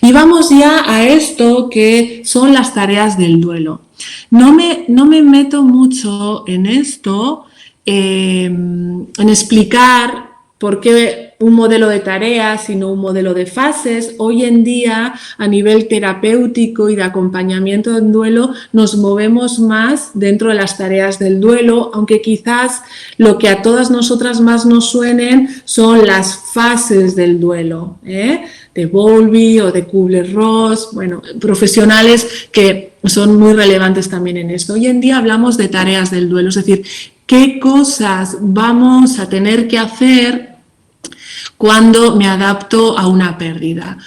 Y vamos ya a esto que son las tareas del duelo. No me meto mucho en esto, en explicar ¿Por qué un modelo de tareas y no un modelo de fases? Hoy en día, a nivel terapéutico y de acompañamiento en duelo, nos movemos más dentro de las tareas del duelo, aunque quizás lo que a todas nosotras más nos suenen son las fases del duelo, de Bowlby o de Kubler-Ross, bueno, profesionales que son muy relevantes también en esto. Hoy en día hablamos de tareas del duelo, es decir, qué cosas vamos a tener que hacer cuando me adapto a una pérdida.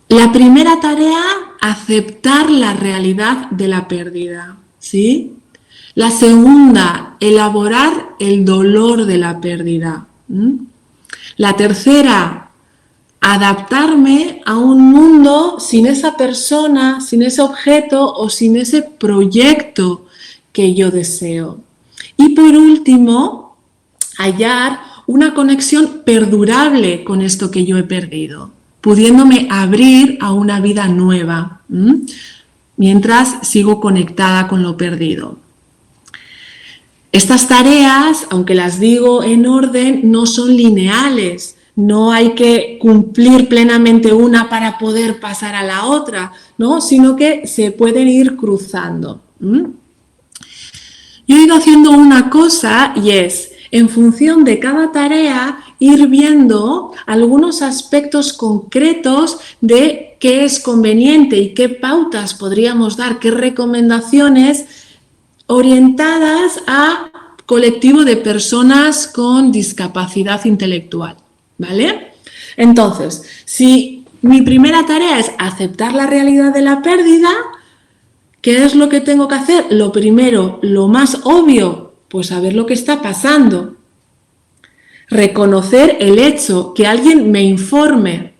La primera tarea, aceptar la realidad de la pérdida, ¿sí? La segunda, elaborar el dolor de la pérdida. La tercera, adaptarme a un mundo sin esa persona, sin ese objeto o sin ese proyecto que yo deseo. Y por último, hallar una conexión perdurable con esto que yo he perdido, pudiéndome abrir a una vida nueva, mientras sigo conectada con lo perdido. Estas tareas, aunque las digo en orden, no son lineales. No hay que cumplir plenamente una para poder pasar a la otra, ¿no? Sino que se pueden ir cruzando. Yo he ido haciendo una cosa y es, en función de cada tarea, ir viendo algunos aspectos concretos de qué es conveniente y qué pautas podríamos dar, qué recomendaciones orientadas a colectivo de personas con discapacidad intelectual, ¿vale? Entonces, si mi primera tarea es aceptar la realidad de la pérdida, ¿qué es lo que tengo que hacer? Lo primero, lo más obvio, pues saber lo que está pasando. Reconocer el hecho, que alguien me informe,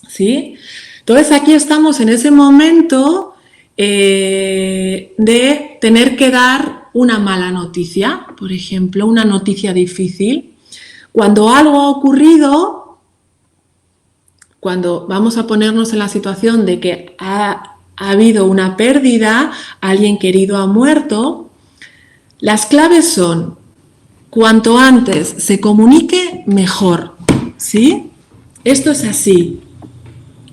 ¿sí? Entonces aquí estamos en ese momento de tener que dar una mala noticia, por ejemplo, una noticia difícil. Cuando algo ha ocurrido, cuando vamos a ponernos en la situación de que ha habido una pérdida, alguien querido ha muerto, las claves son, cuanto antes se comunique, mejor, ¿sí? Esto es así,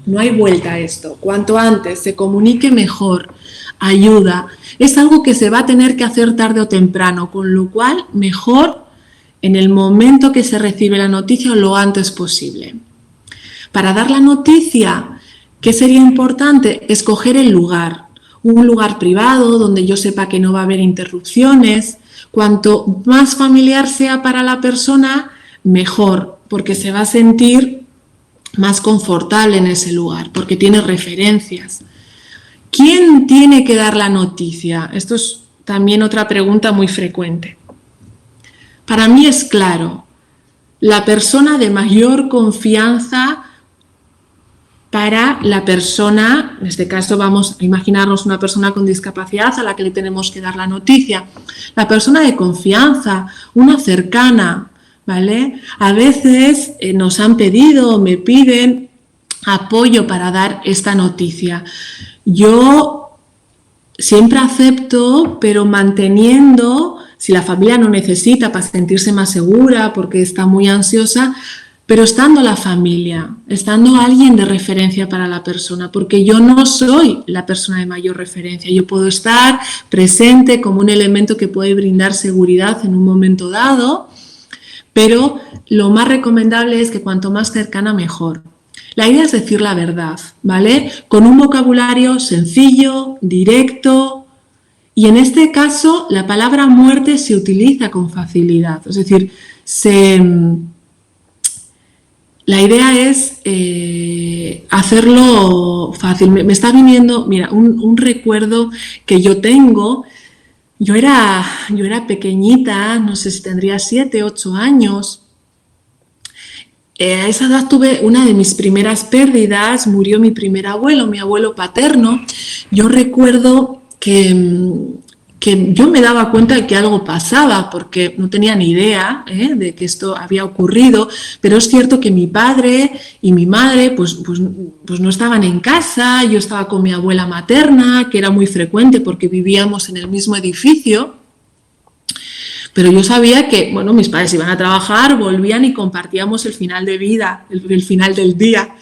no hay vuelta a esto. Cuanto antes se comunique, mejor, ayuda. Es algo que se va a tener que hacer tarde o temprano, con lo cual, mejor en el momento que se recibe la noticia o lo antes posible. Para dar la noticia, ¿qué sería importante? Escoger el lugar. Un lugar privado donde yo sepa que no va a haber interrupciones. Cuanto más familiar sea para la persona, mejor, porque se va a sentir más confortable en ese lugar, porque tiene referencias. ¿Quién tiene que dar la noticia? Esto es también otra pregunta muy frecuente. Para mí es claro, la persona de mayor confianza para la persona, en este caso vamos a imaginarnos una persona con discapacidad a la que le tenemos que dar la noticia. La persona de confianza, una cercana, ¿vale? A veces nos han pedido o me piden apoyo para dar esta noticia. Yo siempre acepto, pero manteniendo, si la familia no necesita para sentirse más segura porque está muy ansiosa, pero estando la familia, estando alguien de referencia para la persona, porque yo no soy la persona de mayor referencia. Yo puedo estar presente como un elemento que puede brindar seguridad en un momento dado, pero lo más recomendable es que cuanto más cercana, mejor. La idea es decir la verdad, ¿vale? Con un vocabulario sencillo, directo, y en este caso la palabra muerte se utiliza con facilidad, es decir, la idea es hacerlo fácil. Me está viniendo, mira, un recuerdo que yo tengo. Yo era pequeñita, no sé si tendría 7, 8 años. A esa edad tuve una de mis primeras pérdidas, murió mi primer abuelo, mi abuelo paterno. Yo recuerdo que yo me daba cuenta de que algo pasaba, porque no tenía ni idea de que esto había ocurrido, pero es cierto que mi padre y mi madre pues no estaban en casa, yo estaba con mi abuela materna, que era muy frecuente porque vivíamos en el mismo edificio. Pero yo sabía que, bueno, mis padres iban a trabajar, volvían y compartíamos el final de vida, el final del día.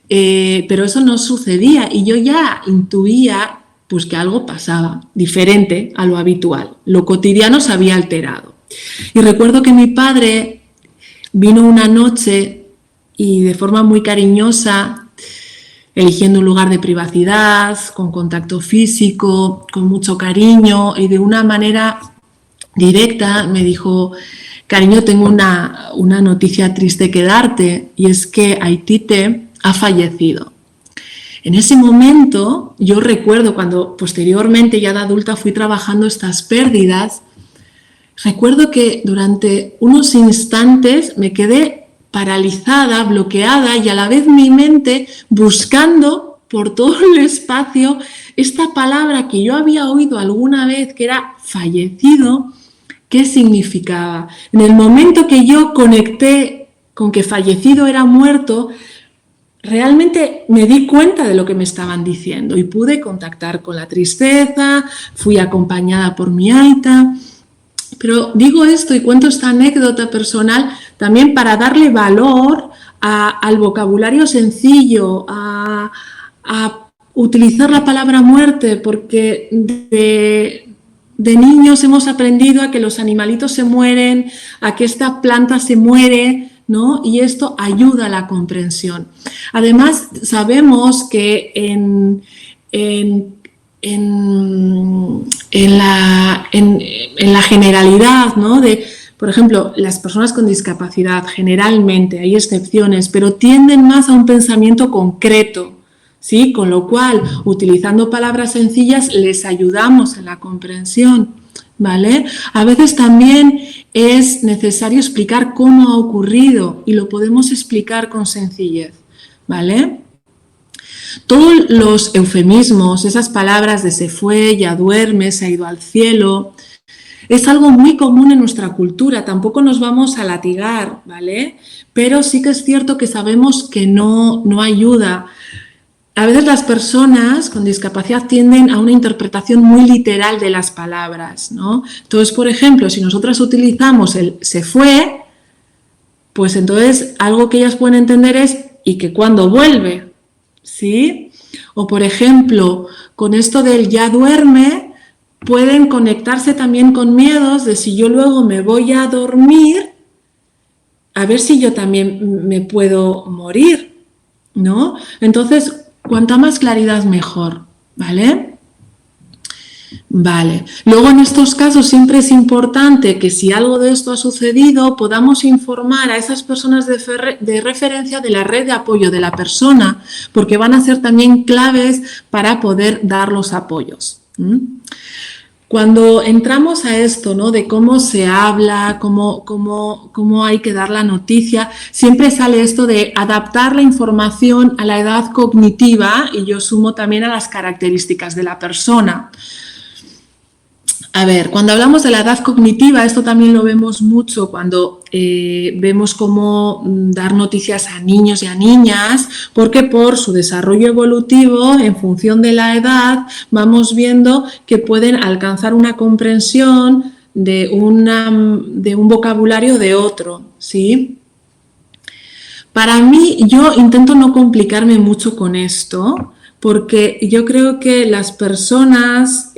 Pero eso no sucedía y yo ya intuía pues que algo pasaba diferente a lo habitual. Lo cotidiano se había alterado. Y recuerdo que mi padre vino una noche y de forma muy cariñosa, eligiendo un lugar de privacidad, con contacto físico, con mucho cariño y de una manera directa me dijo: cariño, tengo una noticia triste que darte, y es que Aitite ha fallecido. En ese momento, yo recuerdo cuando posteriormente ya de adulta fui trabajando estas pérdidas, recuerdo que durante unos instantes me quedé paralizada, bloqueada, y a la vez mi mente buscando por todo el espacio esta palabra que yo había oído alguna vez, que era fallecido. ¿Qué significaba? En el momento que yo conecté con que fallecido era muerto, realmente me di cuenta de lo que me estaban diciendo y pude contactar con la tristeza, fui acompañada por mi aita. Pero digo esto y cuento esta anécdota personal también para darle valor al vocabulario sencillo, a utilizar la palabra muerte, porque de niños hemos aprendido a que los animalitos se mueren, a que esta planta se muere, ¿no? Y esto ayuda a la comprensión. Además, sabemos que en la generalidad, ¿no? Por ejemplo, las personas con discapacidad, generalmente, hay excepciones, pero tienden más a un pensamiento concreto, ¿sí? Con lo cual, utilizando palabras sencillas, les ayudamos en la comprensión, ¿vale? A veces también es necesario explicar cómo ha ocurrido y lo podemos explicar con sencillez, ¿vale? Todos los eufemismos, esas palabras de se fue, ya duerme, se ha ido al cielo, es algo muy común en nuestra cultura, tampoco nos vamos a latigar, ¿vale? Pero sí que es cierto que sabemos que no ayuda. A veces las personas con discapacidad tienden a una interpretación muy literal de las palabras, ¿no? Entonces, por ejemplo, si nosotras utilizamos el se fue, pues entonces algo que ellas pueden entender es ¿y que cuándo vuelve? ¿Sí? O, por ejemplo, con esto del ya duerme, pueden conectarse también con miedos de si yo luego me voy a dormir, a ver si yo también me puedo morir, ¿no? Entonces, cuanta más claridad mejor, ¿vale? Vale. Luego, en estos casos siempre es importante que si algo de esto ha sucedido, podamos informar a esas personas de referencia de la red de apoyo de la persona, porque van a ser también claves para poder dar los apoyos. Cuando entramos a esto, ¿no? De cómo se habla, cómo hay que dar la noticia, siempre sale esto de adaptar la información a la edad cognitiva, y yo sumo también a las características de la persona. A ver, cuando hablamos de la edad cognitiva, esto también lo vemos mucho cuando vemos cómo dar noticias a niños y a niñas, porque por su desarrollo evolutivo, en función de la edad, vamos viendo que pueden alcanzar una comprensión de un vocabulario de otro, ¿sí? Para mí, yo intento no complicarme mucho con esto, porque yo creo que las personas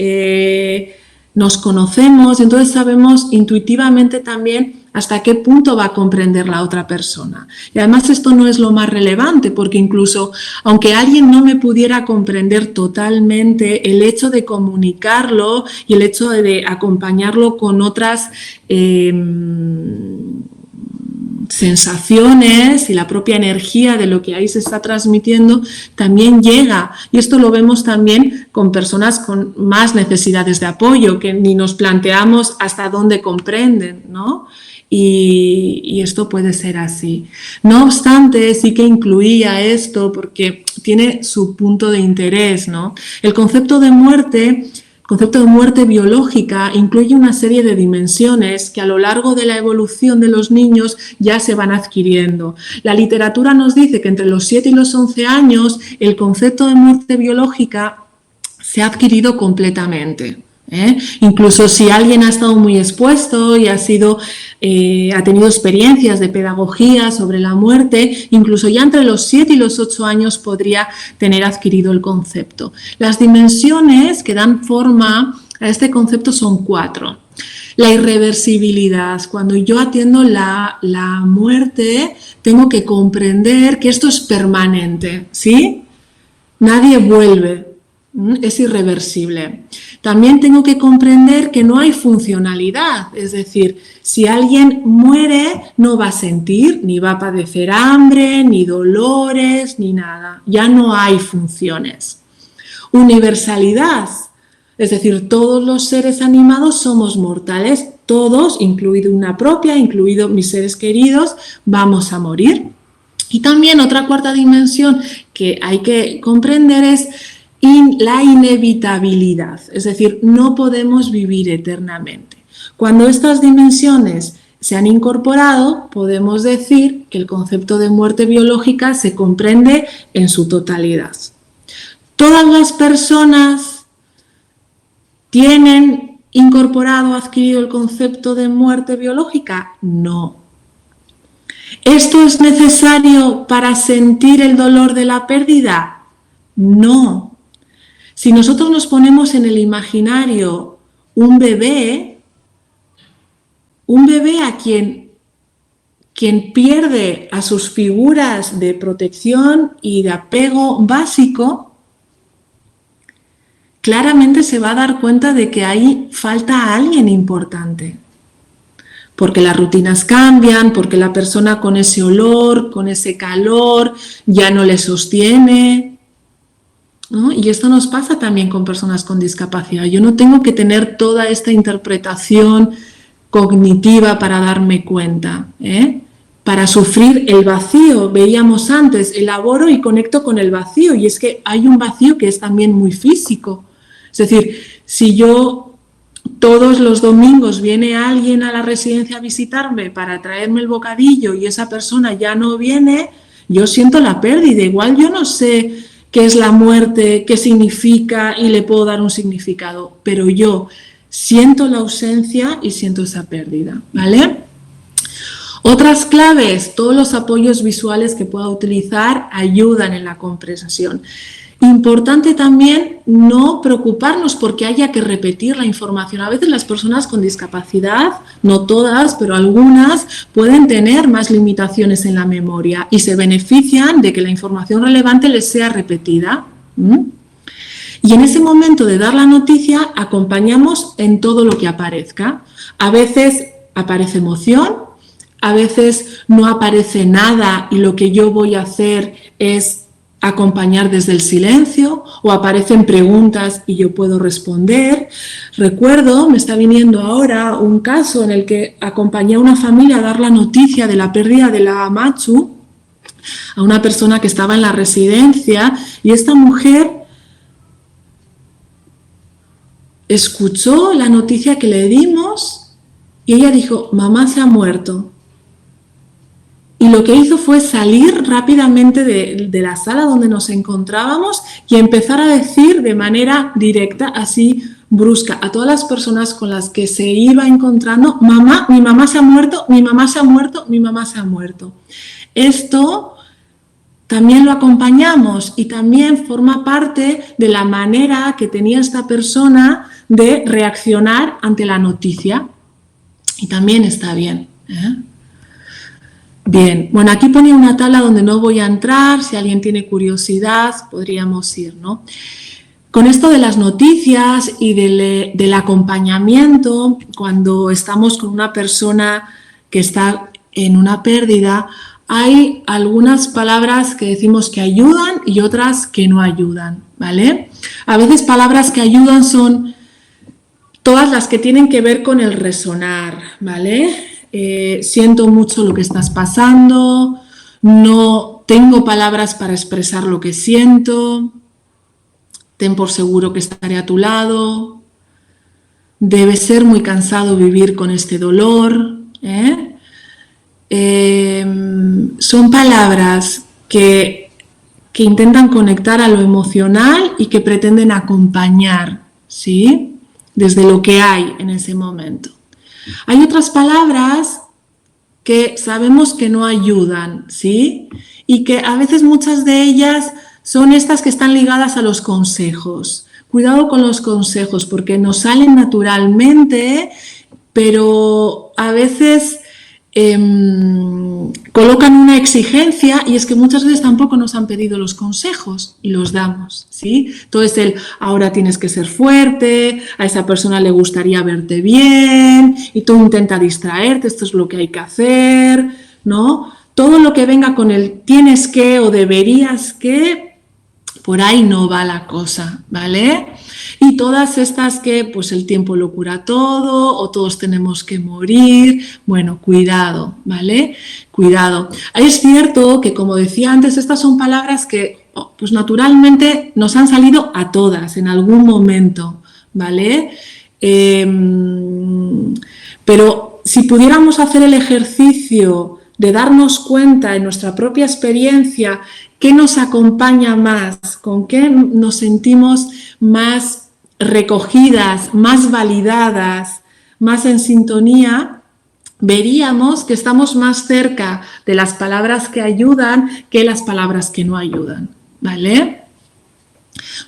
nos conocemos, entonces sabemos intuitivamente también hasta qué punto va a comprender la otra persona. Y además esto no es lo más relevante, porque incluso aunque alguien no me pudiera comprender totalmente, el hecho de comunicarlo y el hecho de acompañarlo con otras sensaciones y la propia energía de lo que ahí se está transmitiendo también llega, y esto lo vemos también con personas con más necesidades de apoyo, que ni nos planteamos hasta dónde comprenden, ¿no? Y esto puede ser así. No obstante, sí que incluía esto porque tiene su punto de interés, ¿no? El concepto de muerte biológica incluye una serie de dimensiones que a lo largo de la evolución de los niños ya se van adquiriendo. La literatura nos dice que entre los 7 y los 11 años el concepto de muerte biológica se ha adquirido completamente, Incluso si alguien ha estado muy expuesto y ha tenido experiencias de pedagogía sobre la muerte, incluso ya entre los 7 y los 8 años podría tener adquirido el concepto. Las dimensiones que dan forma a este concepto son 4. La irreversibilidad. Cuando yo atiendo la muerte, tengo que comprender que esto es permanente, ¿sí? Nadie vuelve, es irreversible. También tengo que comprender que no hay funcionalidad, es decir, si alguien muere no va a sentir, ni va a padecer hambre, ni dolores, ni nada. Ya no hay funciones. Universalidad, es decir, todos los seres animados somos mortales, todos, incluido una propia, incluido mis seres queridos, vamos a morir. Y también otra 4ª dimensión que hay que comprender es la inevitabilidad, es decir, no podemos vivir eternamente. Cuando estas dimensiones se han incorporado, podemos decir que el concepto de muerte biológica se comprende en su totalidad. ¿Todas las personas tienen incorporado, adquirido el concepto de muerte biológica? No. ¿Esto es necesario para sentir el dolor de la pérdida? No. Si nosotros nos ponemos en el imaginario un bebé a quien pierde a sus figuras de protección y de apego básico, claramente se va a dar cuenta de que ahí falta a alguien importante. Porque las rutinas cambian, porque la persona con ese olor, con ese calor, ya no le sostiene, ¿no? Y esto nos pasa también con personas con discapacidad. Yo no tengo que tener toda esta interpretación cognitiva para darme cuenta, Para sufrir el vacío, veíamos antes, elaboro y conecto con el vacío, y es que hay un vacío que es también muy físico. Es decir, si yo todos los domingos viene alguien a la residencia a visitarme para traerme el bocadillo y esa persona ya no viene, yo siento la pérdida. Igual yo no sé qué es la muerte, qué significa y le puedo dar un significado, pero yo siento la ausencia y siento esa pérdida, ¿vale? Otras claves, todos los apoyos visuales que pueda utilizar ayudan en la comprensión. Importante también no preocuparnos porque haya que repetir la información. A veces las personas con discapacidad, no todas, pero algunas, pueden tener más limitaciones en la memoria y se benefician de que la información relevante les sea repetida. Y en ese momento de dar la noticia, acompañamos en todo lo que aparezca. A veces aparece emoción, a veces no aparece nada y lo que yo voy a hacer es acompañar desde el silencio, o aparecen preguntas y yo puedo responder. Recuerdo, me está viniendo ahora un caso en el que acompañé a una familia a dar la noticia de la pérdida de la Amatsu, a una persona que estaba en la residencia, y esta mujer escuchó la noticia que le dimos y ella dijo: mamá se ha muerto. Y lo que hizo fue salir rápidamente de la sala donde nos encontrábamos y empezar a decir de manera directa, así brusca, a todas las personas con las que se iba encontrando: mamá, mi mamá se ha muerto, mi mamá se ha muerto, mi mamá se ha muerto. Esto también lo acompañamos y también forma parte de la manera que tenía esta persona de reaccionar ante la noticia. Y también está bien, Bien, bueno, aquí ponía una tabla donde no voy a entrar, si alguien tiene curiosidad podríamos ir, ¿no? Con esto de las noticias y del acompañamiento, cuando estamos con una persona que está en una pérdida, hay algunas palabras que decimos que ayudan y otras que no ayudan, ¿vale? A veces palabras que ayudan son todas las que tienen que ver con el resonar, ¿vale? Siento mucho lo que estás pasando, no tengo palabras para expresar lo que siento, ten por seguro que estaré a tu lado, debe ser muy cansado vivir con este dolor. Son palabras que intentan conectar a lo emocional y que pretenden acompañar, ¿sí? desde lo que hay en ese momento. Hay otras palabras que sabemos que no ayudan, ¿sí? Y que a veces muchas de ellas son estas que están ligadas a los consejos. Cuidado con los consejos porque nos salen naturalmente, pero a veces colocan una exigencia y es que muchas veces tampoco nos han pedido los consejos y los damos, ¿sí? Entonces ahora tienes que ser fuerte, a esa persona le gustaría verte bien y tú intenta distraerte, esto es lo que hay que hacer, ¿no? Todo lo que venga con el tienes que o deberías que, por ahí no va la cosa, ¿vale? Y todas estas que pues el tiempo lo cura todo o todos tenemos que morir, bueno, cuidado, ¿vale? Cuidado. Es cierto que, como decía antes, estas son palabras que pues naturalmente nos han salido a todas en algún momento, ¿vale? Pero si pudiéramos hacer el ejercicio de darnos cuenta en nuestra propia experiencia qué nos acompaña más, con qué nos sentimos más recogidas, más validadas, más en sintonía, veríamos que estamos más cerca de las palabras que ayudan que las palabras que no ayudan, ¿vale?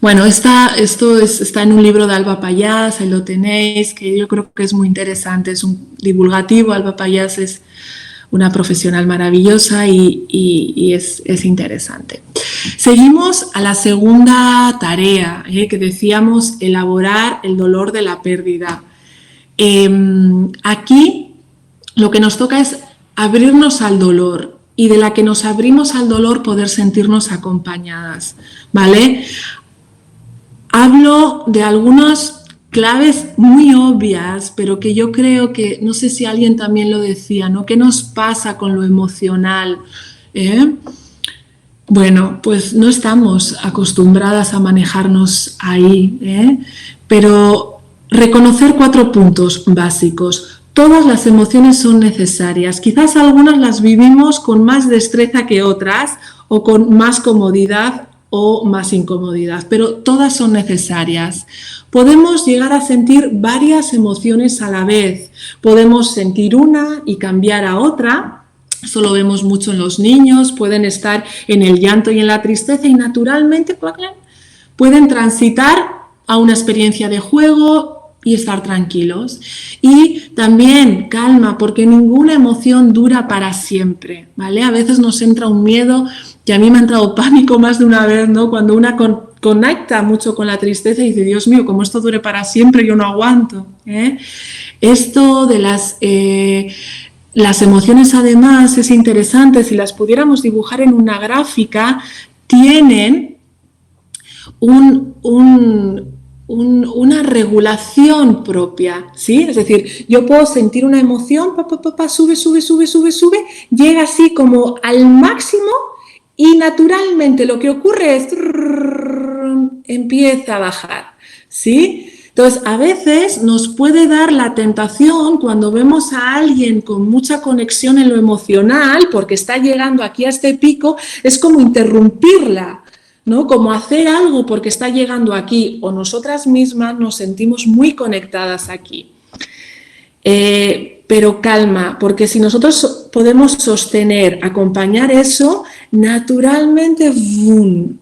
Bueno, esto está en un libro de Alba Pallás, ahí lo tenéis, que yo creo que es muy interesante, es un divulgativo. Alba Pallás es una profesional maravillosa y es interesante. Seguimos a la segunda tarea, que decíamos elaborar el dolor de la pérdida. Aquí lo que nos toca es abrirnos al dolor y de la que nos abrimos al dolor poder sentirnos acompañadas, ¿vale? Hablo de algunas claves muy obvias, pero que yo creo que, no sé si alguien también lo decía, ¿no? ¿Qué nos pasa con lo emocional? Bueno, pues no estamos acostumbradas a manejarnos ahí, pero reconocer 4 puntos básicos. Todas las emociones son necesarias, quizás algunas las vivimos con más destreza que otras o con más comodidad o más incomodidad, pero todas son necesarias. Podemos llegar a sentir varias emociones a la vez, podemos sentir una y cambiar a otra. Eso lo vemos mucho en los niños, pueden estar en el llanto y en la tristeza y naturalmente pueden transitar a una experiencia de juego y estar tranquilos. Y también calma, porque ninguna emoción dura para siempre, ¿vale? A veces nos entra un miedo, que a mí me ha entrado pánico más de una vez, ¿no? Cuando una conecta mucho con la tristeza y dice, Dios mío, como esto dure para siempre, yo no aguanto, ¿eh? Esto de las emociones, además, es interesante, si las pudiéramos dibujar en una gráfica, tienen una regulación propia, ¿sí? Es decir, yo puedo sentir una emoción, sube, llega así como al máximo y naturalmente lo que ocurre es empieza a bajar, ¿sí? Entonces, a veces nos puede dar la tentación cuando vemos a alguien con mucha conexión en lo emocional, porque está llegando aquí a este pico, es como interrumpirla, ¿no? Como hacer algo porque está llegando aquí, o nosotras mismas nos sentimos muy conectadas aquí. Pero calma, porque si nosotros podemos sostener, acompañar eso, naturalmente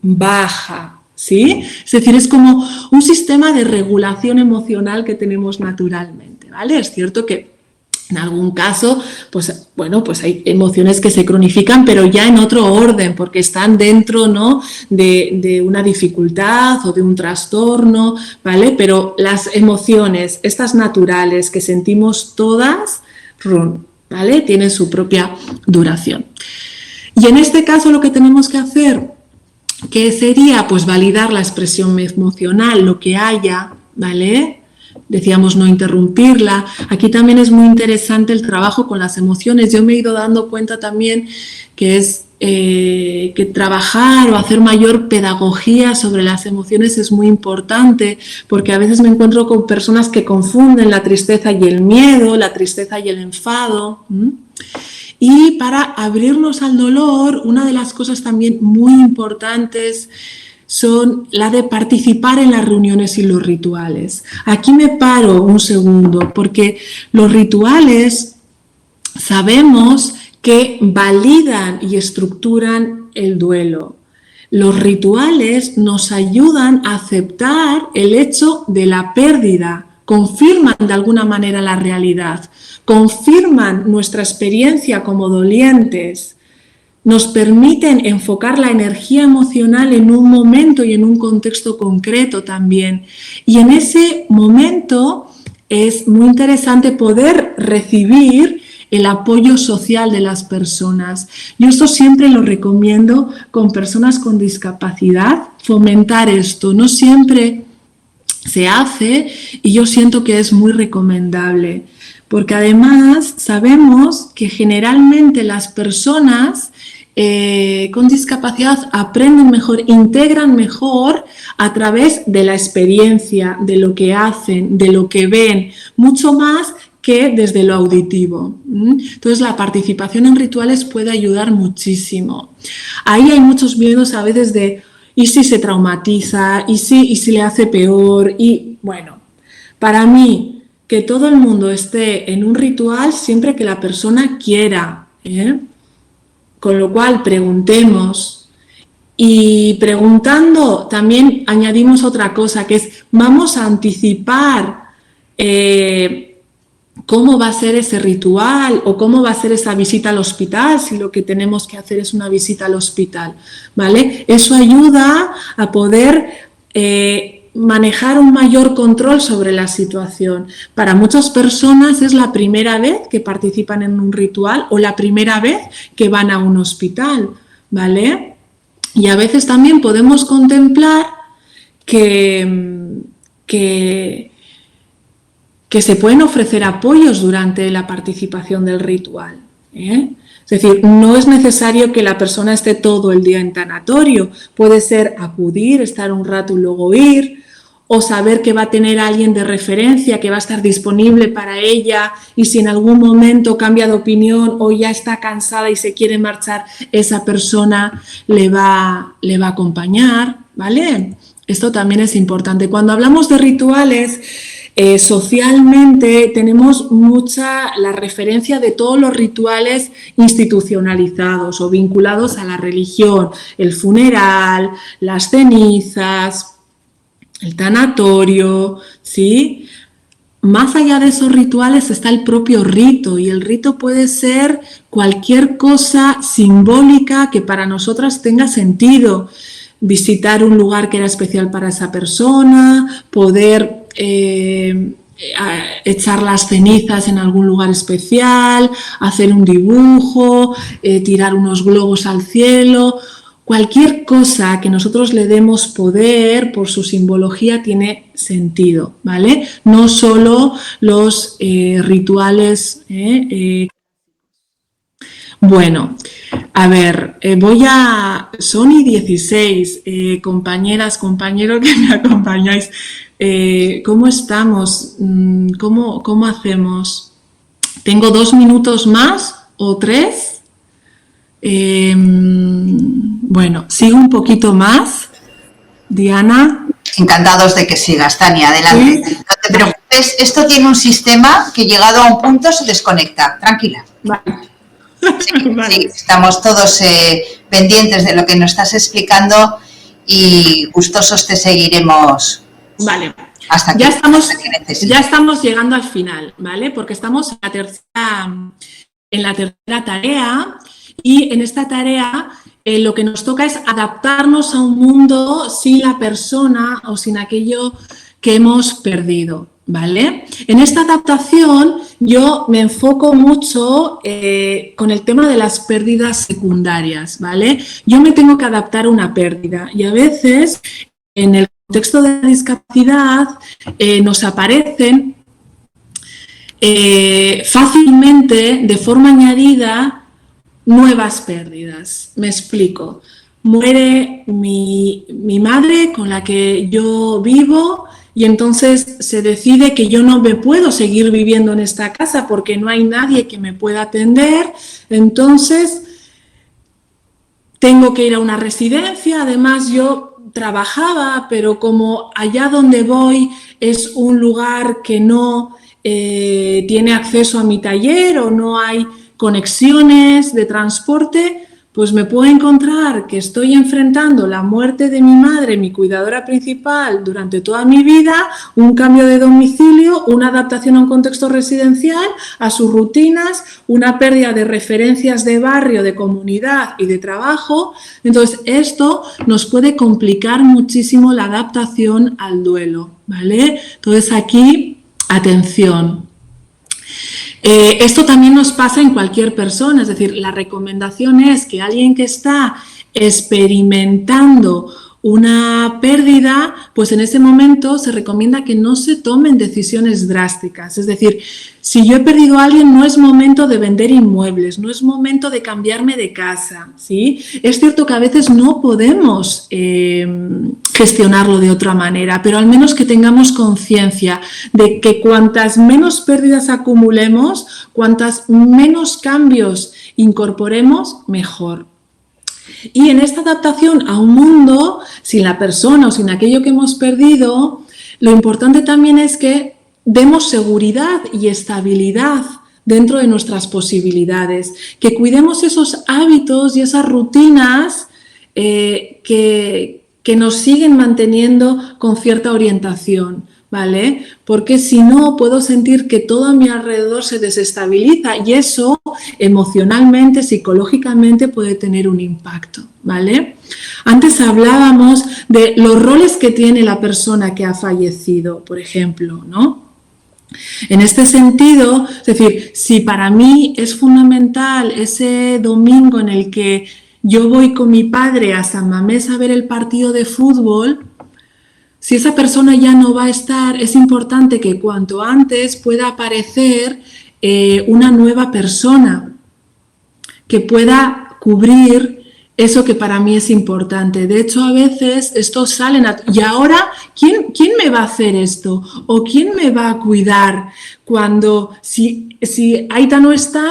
baja, ¿sí? Es decir, es como un sistema de regulación emocional que tenemos naturalmente, ¿vale? Es cierto que en algún caso, pues bueno, pues hay emociones que se cronifican, pero ya en otro orden, porque están dentro, ¿no?, de una dificultad o de un trastorno, ¿vale? Pero las emociones, estas naturales que sentimos todas, ¿vale?, tienen su propia duración. Y en este caso lo que tenemos que hacer, que sería pues validar la expresión emocional, lo que haya, ¿vale? Decíamos no interrumpirla. Aquí también es muy interesante el trabajo con las emociones. Yo me he ido dando cuenta también que es que trabajar o hacer mayor pedagogía sobre las emociones es muy importante, porque a veces me encuentro con personas que confunden la tristeza y el miedo, la tristeza y el enfado. Y para abrirnos al dolor, una de las cosas también muy importantes son la de participar en las reuniones y los rituales. Aquí me paro un segundo, porque los rituales sabemos que validan y estructuran el duelo. Los rituales nos ayudan a aceptar el hecho de la pérdida, confirman de alguna manera la realidad, confirman nuestra experiencia como dolientes, nos permiten enfocar la energía emocional en un momento y en un contexto concreto también. Y en ese momento es muy interesante poder recibir el apoyo social de las personas. Yo esto siempre lo recomiendo con personas con discapacidad, fomentar esto. No siempre se hace y yo siento que es muy recomendable, porque además sabemos que generalmente las personas con discapacidad aprenden mejor, integran mejor a través de la experiencia, de lo que hacen, de lo que ven, mucho más que desde lo auditivo. Entonces la participación en rituales puede ayudar muchísimo. Ahí hay muchos miedos a veces de ¿y si se traumatiza? ¿Y si le hace peor? Y bueno, para mí que todo el mundo esté en un ritual siempre que la persona quiera, Con lo cual preguntemos, y preguntando también añadimos otra cosa, que es vamos a anticipar cómo va a ser ese ritual o cómo va a ser esa visita al hospital, si lo que tenemos que hacer es una visita al hospital, ¿vale? Eso ayuda a poder manejar un mayor control sobre la situación. Para muchas personas es la primera vez que participan en un ritual o la primera vez que van a un hospital, ¿vale? Y a veces también podemos contemplar que se pueden ofrecer apoyos durante la participación del ritual, Es decir, no es necesario que la persona esté todo el día en tanatorio, puede ser acudir, estar un rato y luego ir, o saber que va a tener a alguien de referencia, que va a estar disponible para ella y si en algún momento cambia de opinión o ya está cansada y se quiere marchar, esa persona le va a acompañar, ¿vale? Esto también es importante. Cuando hablamos de rituales, socialmente tenemos la referencia de todos los rituales institucionalizados o vinculados a la religión, el funeral, las cenizas, el tanatorio, ¿sí? Más allá de esos rituales está el propio rito, y el rito puede ser cualquier cosa simbólica que para nosotras tenga sentido. Visitar un lugar que era especial para esa persona, poder echar las cenizas en algún lugar especial, hacer un dibujo, tirar unos globos al cielo. Cualquier cosa que nosotros le demos poder por su simbología tiene sentido, ¿vale? No solo los rituales. Bueno, a ver, Sony 16, compañeras, compañeros que me acompañáis, ¿cómo estamos? ¿Cómo hacemos? ¿Tengo 2 minutos más o 3? Bueno, sigo un poquito más. Diana. Encantados de que sigas, Tania, adelante. ¿Sí? No te preocupes, esto tiene un sistema que llegado a un punto se desconecta, tranquila. Vale. Sí, vale. Sí, estamos todos pendientes de lo que nos estás explicando y gustosos te seguiremos. Vale. Hasta ya estamos llegando al final, ¿vale? Porque estamos en la tercera tarea. Y en esta tarea lo que nos toca es adaptarnos a un mundo sin la persona o sin aquello que hemos perdido, ¿vale? En esta adaptación yo me enfoco mucho con el tema de las pérdidas secundarias, ¿vale? Yo me tengo que adaptar a una pérdida y a veces en el contexto de la discapacidad nos aparecen fácilmente, de forma añadida, nuevas pérdidas. Me explico. Muere mi madre con la que yo vivo y entonces se decide que yo no me puedo seguir viviendo en esta casa porque no hay nadie que me pueda atender. Entonces tengo que ir a una residencia. Además, yo trabajaba, pero como allá donde voy es un lugar que no tiene acceso a mi taller o no hay conexiones de transporte, pues me puedo encontrar que estoy enfrentando la muerte de mi madre, mi cuidadora principal, durante toda mi vida, un cambio de domicilio, una adaptación a un contexto residencial, a sus rutinas, una pérdida de referencias de barrio, de comunidad y de trabajo. Entonces, esto nos puede complicar muchísimo la adaptación al duelo, ¿vale? Entonces, aquí, atención. Esto también nos pasa en cualquier persona, es decir, la recomendación es que alguien que está experimentando una pérdida, pues en ese momento se recomienda que no se tomen decisiones drásticas. Es decir, si yo he perdido a alguien, no es momento de vender inmuebles, no es momento de cambiarme de casa, ¿sí? Es cierto que a veces no podemos gestionarlo de otra manera, pero al menos que tengamos conciencia de que cuantas menos pérdidas acumulemos, cuantas menos cambios incorporemos, mejor. Y en esta adaptación a un mundo, sin la persona o sin aquello que hemos perdido, lo importante también es que demos seguridad y estabilidad dentro de nuestras posibilidades, que cuidemos esos hábitos y esas rutinas que nos siguen manteniendo con cierta orientación, ¿vale? Porque si no, puedo sentir que todo a mi alrededor se desestabiliza y eso emocionalmente, psicológicamente puede tener un impacto, ¿vale? Antes hablábamos de los roles que tiene la persona que ha fallecido, por ejemplo, ¿no? En este sentido, es decir, si para mí es fundamental ese domingo en el que yo voy con mi padre a San Mamés a ver el partido de fútbol, si esa persona ya no va a estar, es importante que cuanto antes pueda aparecer una nueva persona que pueda cubrir eso que para mí es importante. De hecho, a veces estos salen y ahora, ¿quién me va a hacer esto? ¿O quién me va a cuidar cuando, si Aita no está,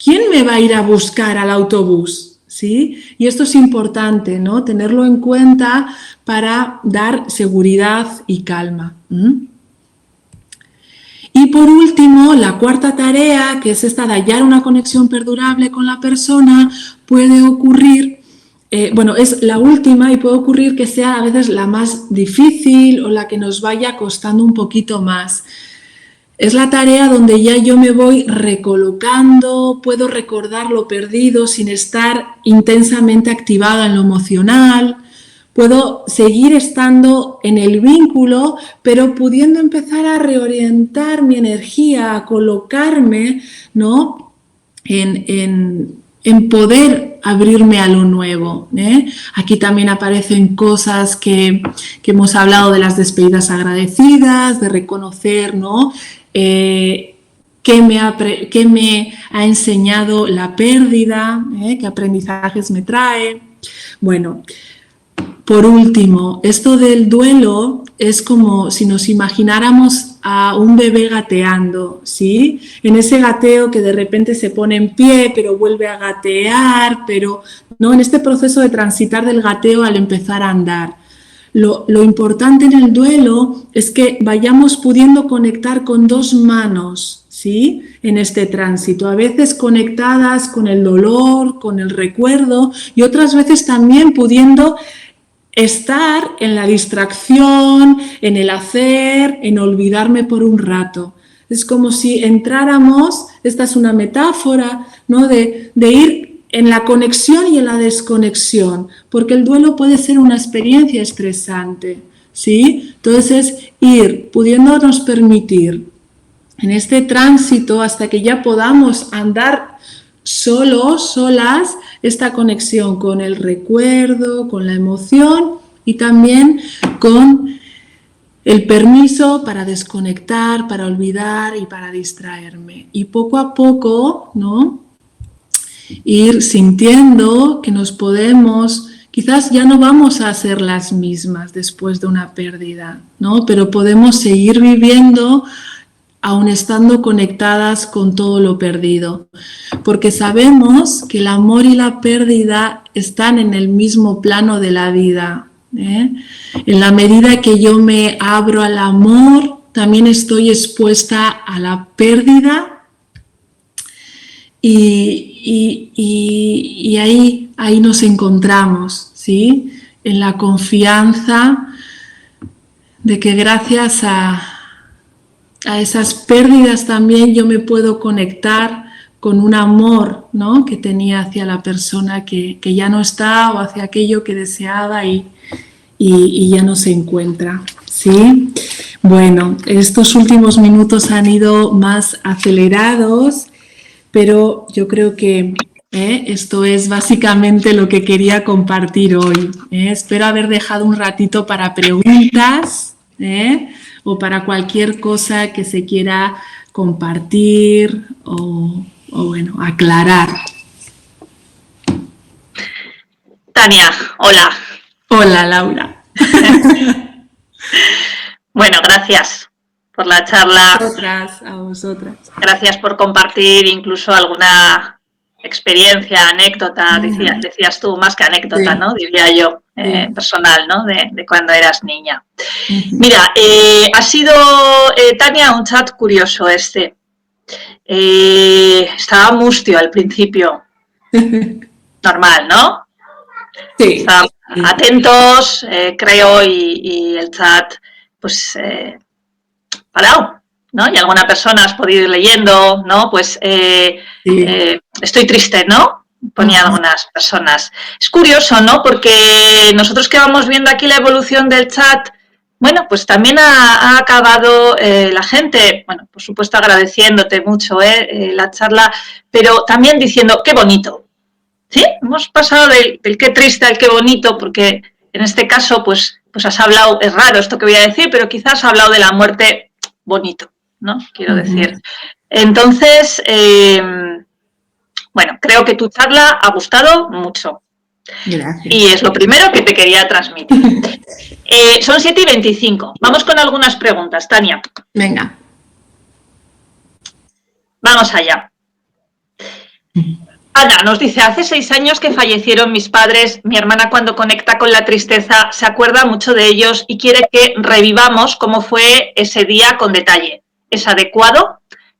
quién me va a ir a buscar al autobús? ¿Sí? Y esto es importante, ¿no? Tenerlo en cuenta para dar seguridad y calma. Y por último, la cuarta tarea, que es esta de hallar una conexión perdurable con la persona, puede ocurrir, es la última y puede ocurrir que sea a veces la más difícil o la que nos vaya costando un poquito más. Es la tarea donde ya yo me voy recolocando, puedo recordar lo perdido sin estar intensamente activada en lo emocional, puedo seguir estando en el vínculo, pero pudiendo empezar a reorientar mi energía, a colocarme, ¿no? en poder abrirme a lo nuevo, ¿eh? Aquí también aparecen cosas que hemos hablado de las despedidas agradecidas, de reconocer, ¿no? ¿Qué me ha enseñado la pérdida? ¿Qué aprendizajes me trae? Bueno, por último, esto del duelo es como si nos imagináramos a un bebé gateando, ¿sí? En ese gateo que de repente se pone en pie, pero vuelve a gatear, pero no, en este proceso de transitar del gateo al empezar a andar. Lo importante en el duelo es que vayamos pudiendo conectar con dos manos, ¿sí? En este tránsito, a veces conectadas con el dolor, con el recuerdo y otras veces también pudiendo estar en la distracción, en el hacer, en olvidarme por un rato. Es como si entráramos, esta es una metáfora, ¿no? de ir en la conexión y en la desconexión, porque el duelo puede ser una experiencia estresante, ¿sí? Entonces es ir pudiéndonos permitir en este tránsito hasta que ya podamos andar solos, solas, esta conexión con el recuerdo, con la emoción y también con el permiso para desconectar, para olvidar y para distraerme. Y poco a poco, ¿no? Ir sintiendo que nos podemos, quizás ya no vamos a ser las mismas después de una pérdida, ¿no? Pero podemos seguir viviendo aún estando conectadas con todo lo perdido, porque sabemos que el amor y la pérdida están en el mismo plano de la vida, En la medida que yo me abro al amor, también estoy expuesta a la pérdida y ahí nos encontramos, ¿sí? En la confianza de que gracias a esas pérdidas también yo me puedo conectar con un amor, ¿no?, que tenía hacia la persona que ya no está o hacia aquello que deseaba y ya no se encuentra, ¿sí? Bueno, estos últimos minutos han ido más acelerados, pero yo creo que esto es básicamente lo que quería compartir hoy. Espero haber dejado un ratito para preguntas o para cualquier cosa que se quiera compartir o bueno, aclarar. Tania, hola. Hola, Laura. Bueno, gracias por la charla. A vosotras. Gracias por compartir incluso alguna experiencia, anécdota, decías tú, más que anécdota, sí, ¿no? Diría yo, personal, ¿no? De cuando eras niña. Mira, ha sido, Tania, un chat curioso este. Estaba mustio al principio. Normal, ¿no? Sí. Estaban atentos, creo, y el chat, pues, parado, ¿no? Y alguna persona has podido ir leyendo, ¿no? Pues, estoy triste, ¿no? Ponían algunas personas. Es curioso, ¿no? Porque nosotros que vamos viendo aquí la evolución del chat, bueno, pues también ha acabado la gente, bueno, por supuesto agradeciéndote mucho la charla, pero también diciendo, qué bonito. ¿Sí? Hemos pasado del qué triste al qué bonito, porque en este caso, pues has hablado, es raro esto que voy a decir, pero quizás has hablado de la muerte bonito, ¿no? Quiero decir. Entonces, bueno, creo que tu charla ha gustado mucho. Gracias. Y es lo primero que te quería transmitir. Son 7:25. Vamos con algunas preguntas, Tania. Venga. Vamos allá. Ana nos dice, hace 6 años que fallecieron mis padres, mi hermana cuando conecta con la tristeza se acuerda mucho de ellos y quiere que revivamos cómo fue ese día con detalle. ¿Es adecuado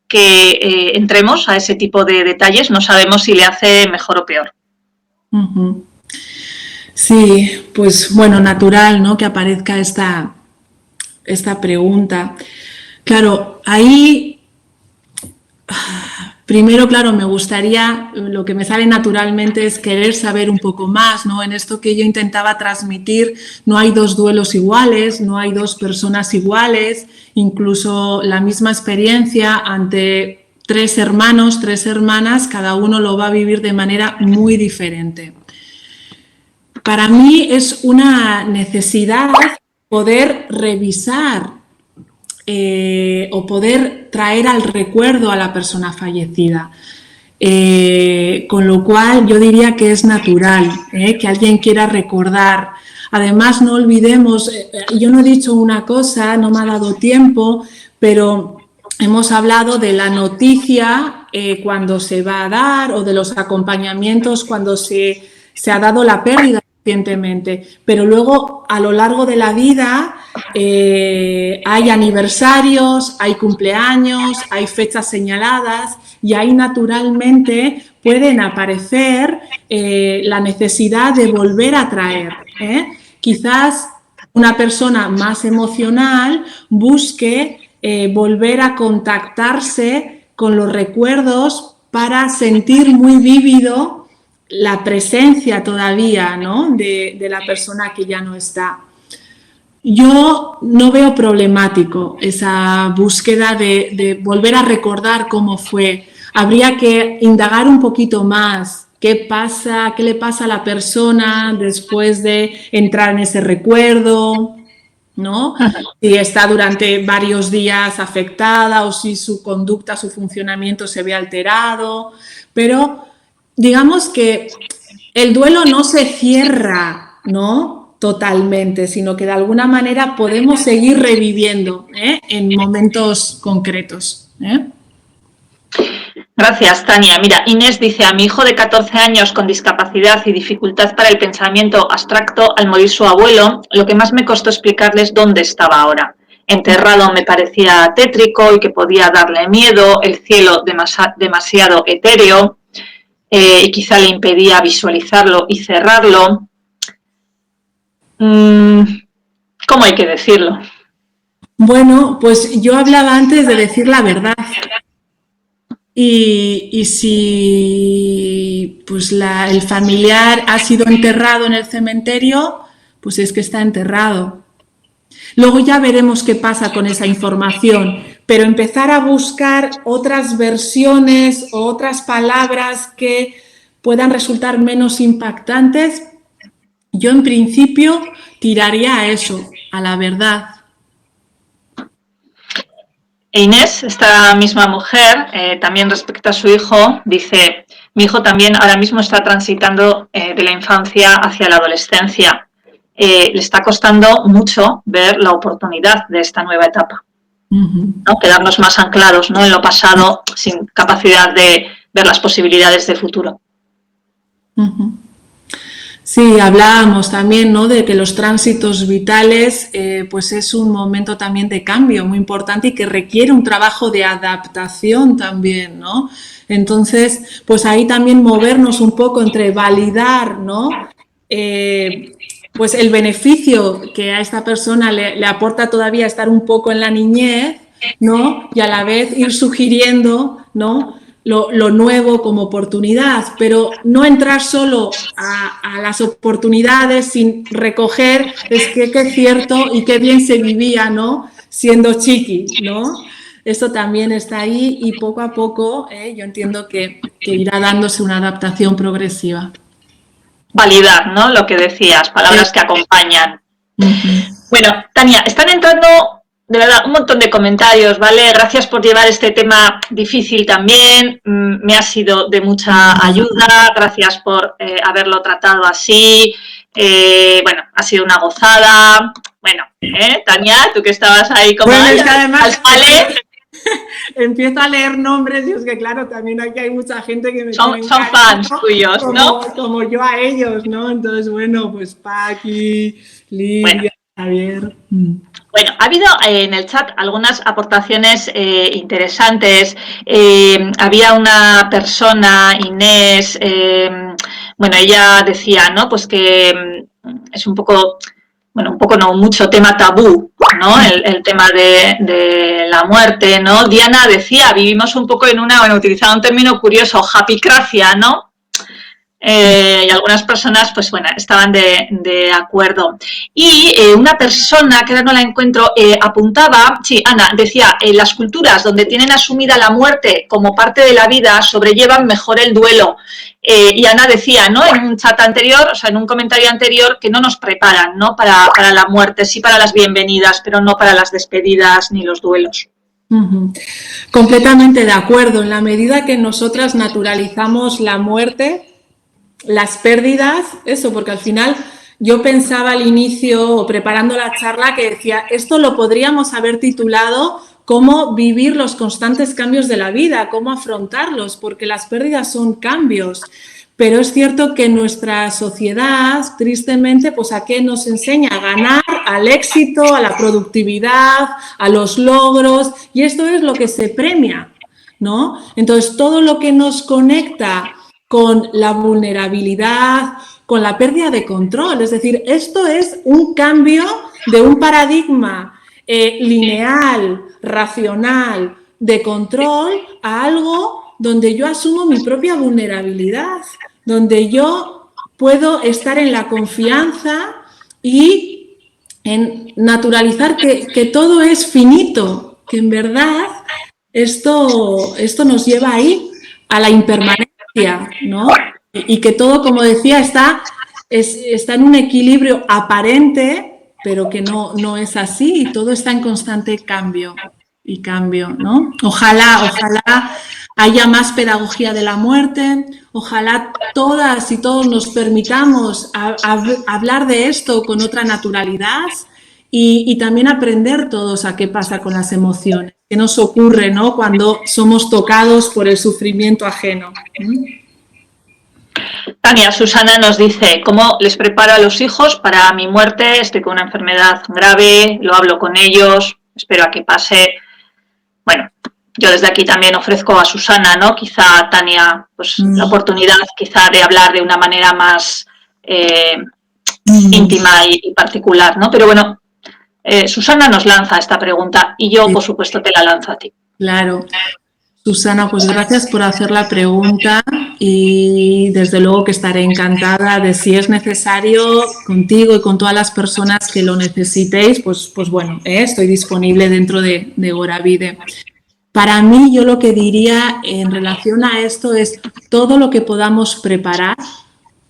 que entremos a ese tipo de detalles? No sabemos si le hace mejor o peor. Sí, pues bueno, natural, ¿no?, que aparezca esta pregunta. Claro, ahí... Primero, claro, me gustaría, lo que me sale naturalmente es querer saber un poco más, ¿no? En esto que yo intentaba transmitir, no hay 2 duelos iguales, no hay 2 personas iguales, incluso la misma experiencia ante 3 hermanos, 3 hermanas, cada uno lo va a vivir de manera muy diferente. Para mí es una necesidad poder revisar o poder traer al recuerdo a la persona fallecida. Con lo cual yo diría que es natural que alguien quiera recordar. Además, no olvidemos, yo no he dicho una cosa, no me ha dado tiempo, pero hemos hablado de la noticia cuando se va a dar o de los acompañamientos cuando se ha dado la pérdida recientemente, pero luego a lo largo de la vida hay aniversarios, hay cumpleaños, hay fechas señaladas y ahí naturalmente pueden aparecer la necesidad de volver a traer. Quizás una persona más emocional busque volver a contactarse con los recuerdos para sentir muy vívido la presencia todavía, ¿no?, de la persona que ya no está. Yo no veo problemático esa búsqueda de volver a recordar cómo fue. Habría que indagar un poquito más. ¿Qué pasa? ¿Qué le pasa a la persona después de entrar en ese recuerdo? ¿No? Si está durante varios días afectada o si su conducta, su funcionamiento se ve alterado. Pero digamos que el duelo no se cierra, ¿no?, totalmente, sino que de alguna manera podemos seguir reviviendo en momentos concretos. Gracias, Tania. Mira, Inés dice, a mi hijo de 14 años con discapacidad y dificultad para el pensamiento abstracto, al morir su abuelo, lo que más me costó explicarles dónde estaba ahora. Enterrado me parecía tétrico y que podía darle miedo, el cielo demasiado etéreo, y quizá le impedía visualizarlo y cerrarlo. ¿Cómo hay que decirlo? Bueno, pues yo hablaba antes de decir la verdad. Y si pues el familiar ha sido enterrado en el cementerio, pues es que está enterrado. Luego ya veremos qué pasa con esa información, pero empezar a buscar otras versiones o otras palabras que puedan resultar menos impactantes, yo en principio tiraría a eso, a la verdad. Inés, esta misma mujer, también respecto a su hijo, dice, mi hijo también ahora mismo está transitando de la infancia hacia la adolescencia. Le está costando mucho ver la oportunidad de esta nueva etapa. ¿No? Quedarnos más anclados, ¿no?, en lo pasado, sin capacidad de ver las posibilidades de futuro. Sí, hablábamos también, ¿no?, de que los tránsitos vitales pues es un momento también de cambio muy importante y que requiere un trabajo de adaptación también, ¿no? Entonces, pues ahí también movernos un poco entre validar, ¿no?, pues el beneficio que a esta persona le aporta todavía estar un poco en la niñez, ¿no?, y a la vez ir sugiriendo, ¿no?, lo nuevo como oportunidad, pero no entrar solo a las oportunidades sin recoger, es que qué cierto y qué bien se vivía, ¿no?, siendo chiqui, ¿no? Esto también está ahí y poco a poco yo entiendo que irá dándose una adaptación progresiva. Validar, ¿no?, lo que decías, palabras que acompañan. Bueno, Tania, están entrando de verdad un montón de comentarios, ¿vale? Gracias por llevar este tema difícil también, me ha sido de mucha ayuda, gracias por haberlo tratado así, bueno, ha sido una gozada. Bueno, Tania, tú que estabas ahí como... Bueno, es que además empiezo a leer nombres y es que claro, también aquí hay mucha gente que me son fans tuyos, ¿no? Como yo a ellos, ¿no? Entonces, bueno, pues Paqui, Lidia, Javier... Bueno, ha habido en el chat algunas aportaciones interesantes. Había una persona, Inés, bueno, ella decía, ¿no?, pues que es un poco, bueno, un poco no, mucho tema tabú, ¿no?, el tema de la muerte, ¿no? Diana decía, vivimos un poco en una, bueno, utilizaba un término curioso, happycracia, ¿no? Y algunas personas, pues bueno, estaban de acuerdo. Y una persona, que ahora no la encuentro, apuntaba, sí, Ana, decía, las culturas donde tienen asumida la muerte como parte de la vida sobrellevan mejor el duelo. Y Ana decía, ¿no?, en un chat anterior, o sea, en un comentario anterior, que no nos preparan, ¿no?, para la muerte, sí para las bienvenidas, pero no para las despedidas ni los duelos. Completamente de acuerdo. En la medida que nosotras naturalizamos la muerte, las pérdidas, eso, porque al final yo pensaba al inicio, o preparando la charla, que decía, esto lo podríamos haber titulado cómo vivir los constantes cambios de la vida, cómo afrontarlos, porque las pérdidas son cambios. Pero es cierto que nuestra sociedad, tristemente, pues ¿a qué nos enseña? A ganar, al éxito, a la productividad, a los logros, y esto es lo que se premia, ¿no? Entonces, todo lo que nos conecta con la vulnerabilidad, con la pérdida de control. Es decir, esto es un cambio de un paradigma lineal, racional, de control, a algo donde yo asumo mi propia vulnerabilidad, donde yo puedo estar en la confianza y en naturalizar que todo es finito, que en verdad esto nos lleva ahí a la impermanencia, ¿no? Y que todo, como decía, está en un equilibrio aparente, pero que no es así, y todo está en constante cambio y cambio, ¿no? Ojalá haya más pedagogía de la muerte, ojalá todas y todos nos permitamos hablar de esto con otra naturalidad y también aprender todos a qué pasa con las emociones. qué nos ocurre, ¿no?, cuando somos tocados por el sufrimiento ajeno. Tania, Susana nos dice: ¿cómo les preparo a los hijos para mi muerte? Estoy con una enfermedad grave, lo hablo con ellos, espero a que pase. Bueno, yo desde aquí también ofrezco a Susana, ¿no?, quizá Tania, pues la oportunidad quizá de hablar de una manera más íntima y particular, ¿no? Pero bueno, Susana nos lanza esta pregunta y yo, por supuesto, te la lanzo a ti. Claro. Susana, pues gracias por hacer la pregunta y desde luego que estaré encantada de, si es necesario, contigo y con todas las personas que lo necesitéis, pues bueno, estoy disponible dentro de Goravide. Para mí, yo lo que diría en relación a esto es: todo lo que podamos preparar,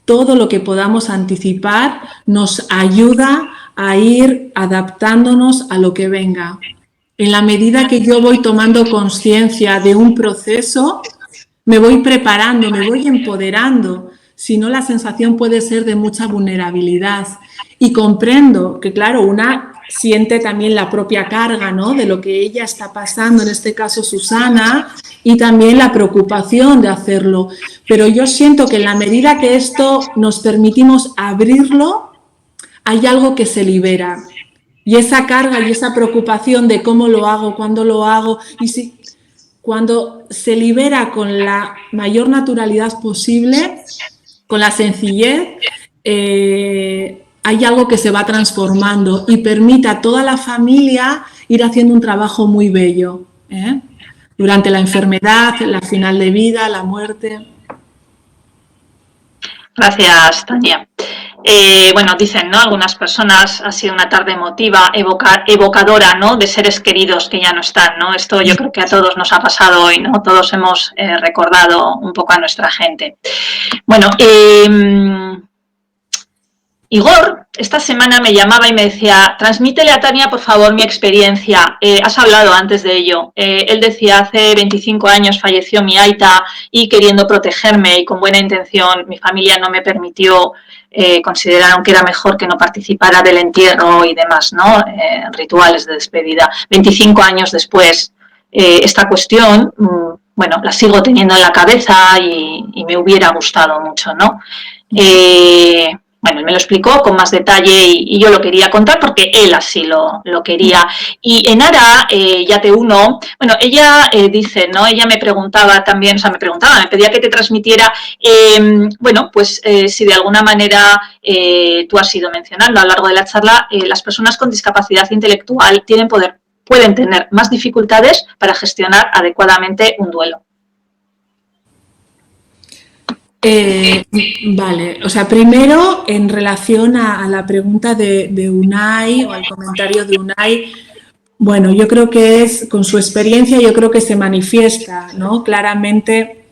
todo lo que podamos anticipar, nos ayuda a ir adaptándonos a lo que venga. En la medida que yo voy tomando conciencia de un proceso, me voy preparando, me voy empoderando. Si no, la sensación puede ser de mucha vulnerabilidad. Y comprendo que, claro, una siente también la propia carga, ¿no?, de lo que ella está pasando, en este caso Susana, y también la preocupación de hacerlo. Pero yo siento que en la medida que esto nos permitimos abrirlo, hay algo que se libera. Y esa carga y esa preocupación de cómo lo hago, cuándo lo hago, y si, cuando se libera con la mayor naturalidad posible, con la sencillez, hay algo que se va transformando y permite a toda la familia ir haciendo un trabajo muy bello, durante la enfermedad, la final de vida, la muerte. Gracias, Tania. Bueno, dicen, ¿no?, algunas personas, ha sido una tarde emotiva, evocadora, ¿no?, de seres queridos que ya no están, ¿no? Esto yo creo que a todos nos ha pasado hoy, ¿no? Todos hemos recordado un poco a nuestra gente. Bueno, Igor esta semana me llamaba y me decía: transmítele a Tania, por favor, mi experiencia. Has hablado antes de ello. Él decía: hace 25 años falleció mi aita y, queriendo protegerme y con buena intención, mi familia no me permitió, consideraron que era mejor que no participara del entierro y demás, ¿no?, rituales de despedida. 25 años después, esta cuestión, bueno, la sigo teniendo en la cabeza y me hubiera gustado mucho, ¿no? Bueno, él me lo explicó con más detalle y yo lo quería contar porque él así lo quería. Y Enara, ya te uno, bueno, ella dice, ¿no?, ella me preguntaba también, o sea, me pedía que te transmitiera, bueno, pues si de alguna manera tú has ido mencionando a lo largo de la charla, las personas con discapacidad intelectual pueden tener más dificultades para gestionar adecuadamente un duelo. Vale, o sea, primero, en relación a la pregunta de Unai, o al comentario de Unai, bueno, yo creo que con su experiencia, yo creo que se manifiesta, ¿no?, claramente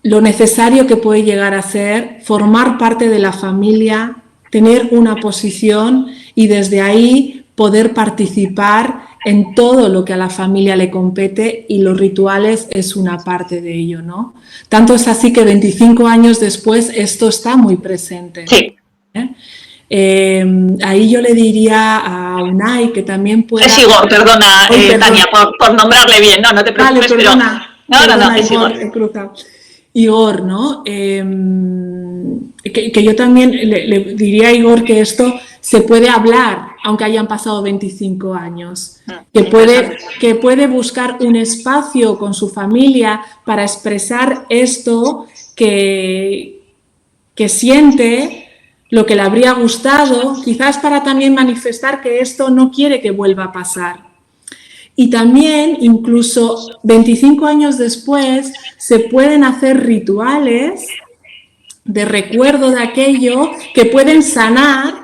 lo necesario que puede llegar a ser formar parte de la familia, tener una posición y desde ahí poder participar en todo lo que a la familia le compete, y los rituales es una parte de ello, ¿no? Tanto es así que 25 años después esto está muy presente. Sí. Ahí yo le diría a Unai que también pueda... Es Igor, perdona, Tania, por nombrarle bien, no te preocupes, vale, perdona, pero... No, es Igor. Igor, ¿no? Que yo también le diría a Igor que esto se puede hablar, aunque hayan pasado 25 años, que puede buscar un espacio con su familia para expresar esto que siente, lo que le habría gustado, quizás para también manifestar que esto no quiere que vuelva a pasar. Y también, incluso 25 años después, se pueden hacer rituales de recuerdo de aquello que pueden sanar,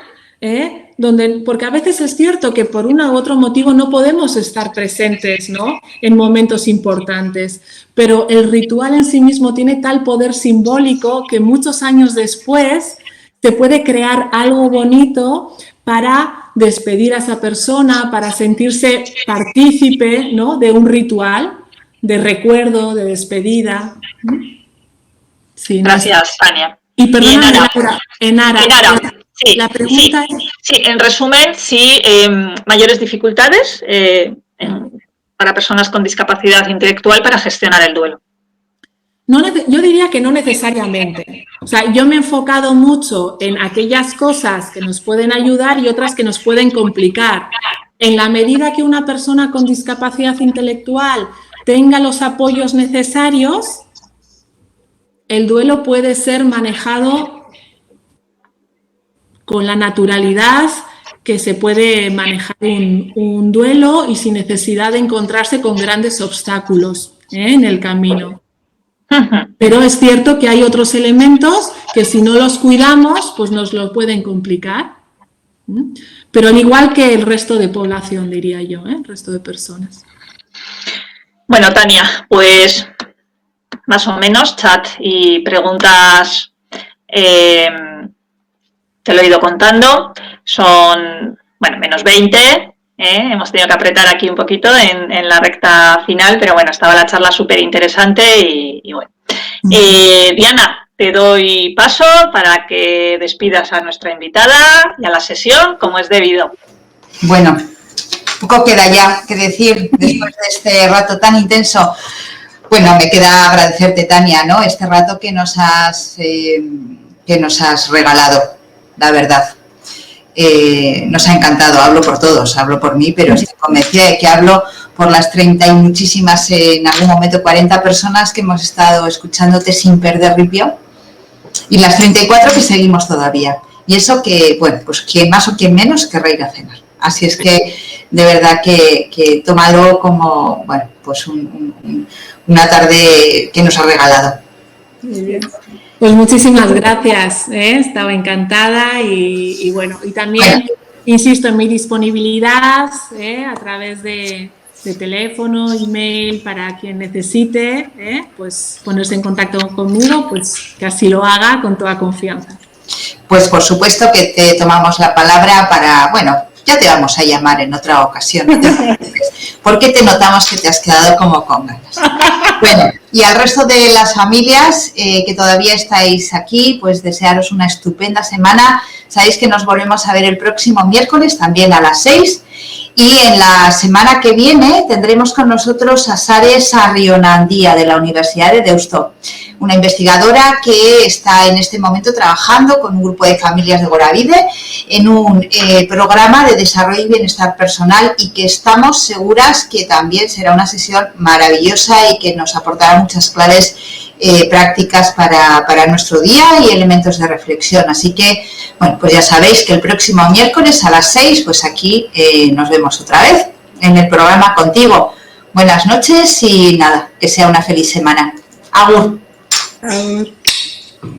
porque a veces es cierto que por uno u otro motivo no podemos estar presentes, ¿no?, en momentos importantes, pero el ritual en sí mismo tiene tal poder simbólico que muchos años después se puede crear algo bonito para despedir a esa persona, para sentirse partícipe, ¿no?, de un ritual de recuerdo, de despedida. Sí, gracias, Tania. Y perdona, Enara, sí, la pregunta es... Sí, en resumen, sí, mayores dificultades para personas con discapacidad intelectual para gestionar el duelo? No, yo diría que no necesariamente. O sea, yo me he enfocado mucho en aquellas cosas que nos pueden ayudar y otras que nos pueden complicar. En la medida que una persona con discapacidad intelectual tenga los apoyos necesarios, el duelo puede ser manejado con la naturalidad que se puede manejar un duelo y sin necesidad de encontrarse con grandes obstáculos en el camino. Pero es cierto que hay otros elementos que si no los cuidamos, pues nos lo pueden complicar. Pero al igual que el resto de población, diría yo, el resto de personas. Bueno, Tania, pues más o menos chat y preguntas te lo he ido contando. Son, bueno, menos 20. Hemos tenido que apretar aquí un poquito en la recta final, pero bueno, estaba la charla súper interesante y bueno. Diana, te doy paso para que despidas a nuestra invitada y a la sesión como es debido. Bueno, poco queda ya que decir después de este rato tan intenso. Bueno, me queda agradecerte, Tania, ¿no? Este rato que nos has regalado, la verdad. Nos ha encantado, hablo por todos, hablo por mí, pero estoy convencida de que hablo por las 30 y muchísimas, en algún momento 40 personas que hemos estado escuchándote sin perder ripio y las 34 que seguimos todavía. Y eso que, bueno, pues quien más o quien menos querrá ir a cenar. Así es que, de verdad que tómalo como, bueno, pues una tarde que nos ha regalado. Muy bien. Pues muchísimas gracias, estaba encantada y bueno, y también insisto en mi disponibilidad a través de teléfono, email, para quien necesite, pues ponerse en contacto conmigo, pues que así lo haga con toda confianza. Pues por supuesto que te tomamos la palabra para, bueno, ya te vamos a llamar en otra ocasión, no te preocupes, porque te notamos que te has quedado como con ganas. Bueno, y al resto de las familias que todavía estáis aquí, pues desearos una estupenda semana. Sabéis que nos volvemos a ver el próximo miércoles, también a las 6. Y en la semana que viene tendremos con nosotros a Sare Sarrionandía de la Universidad de Deusto, una investigadora que está en este momento trabajando con un grupo de familias de Goravide en un programa de desarrollo y bienestar personal y que estamos seguras que también será una sesión maravillosa y que nos aportará muchas claves prácticas para nuestro día y elementos de reflexión. Así que, bueno, pues ya sabéis que el próximo miércoles a las 6, pues aquí nos vemos otra vez en el programa contigo. Buenas noches y nada, que sea una feliz semana. Agur. Agur.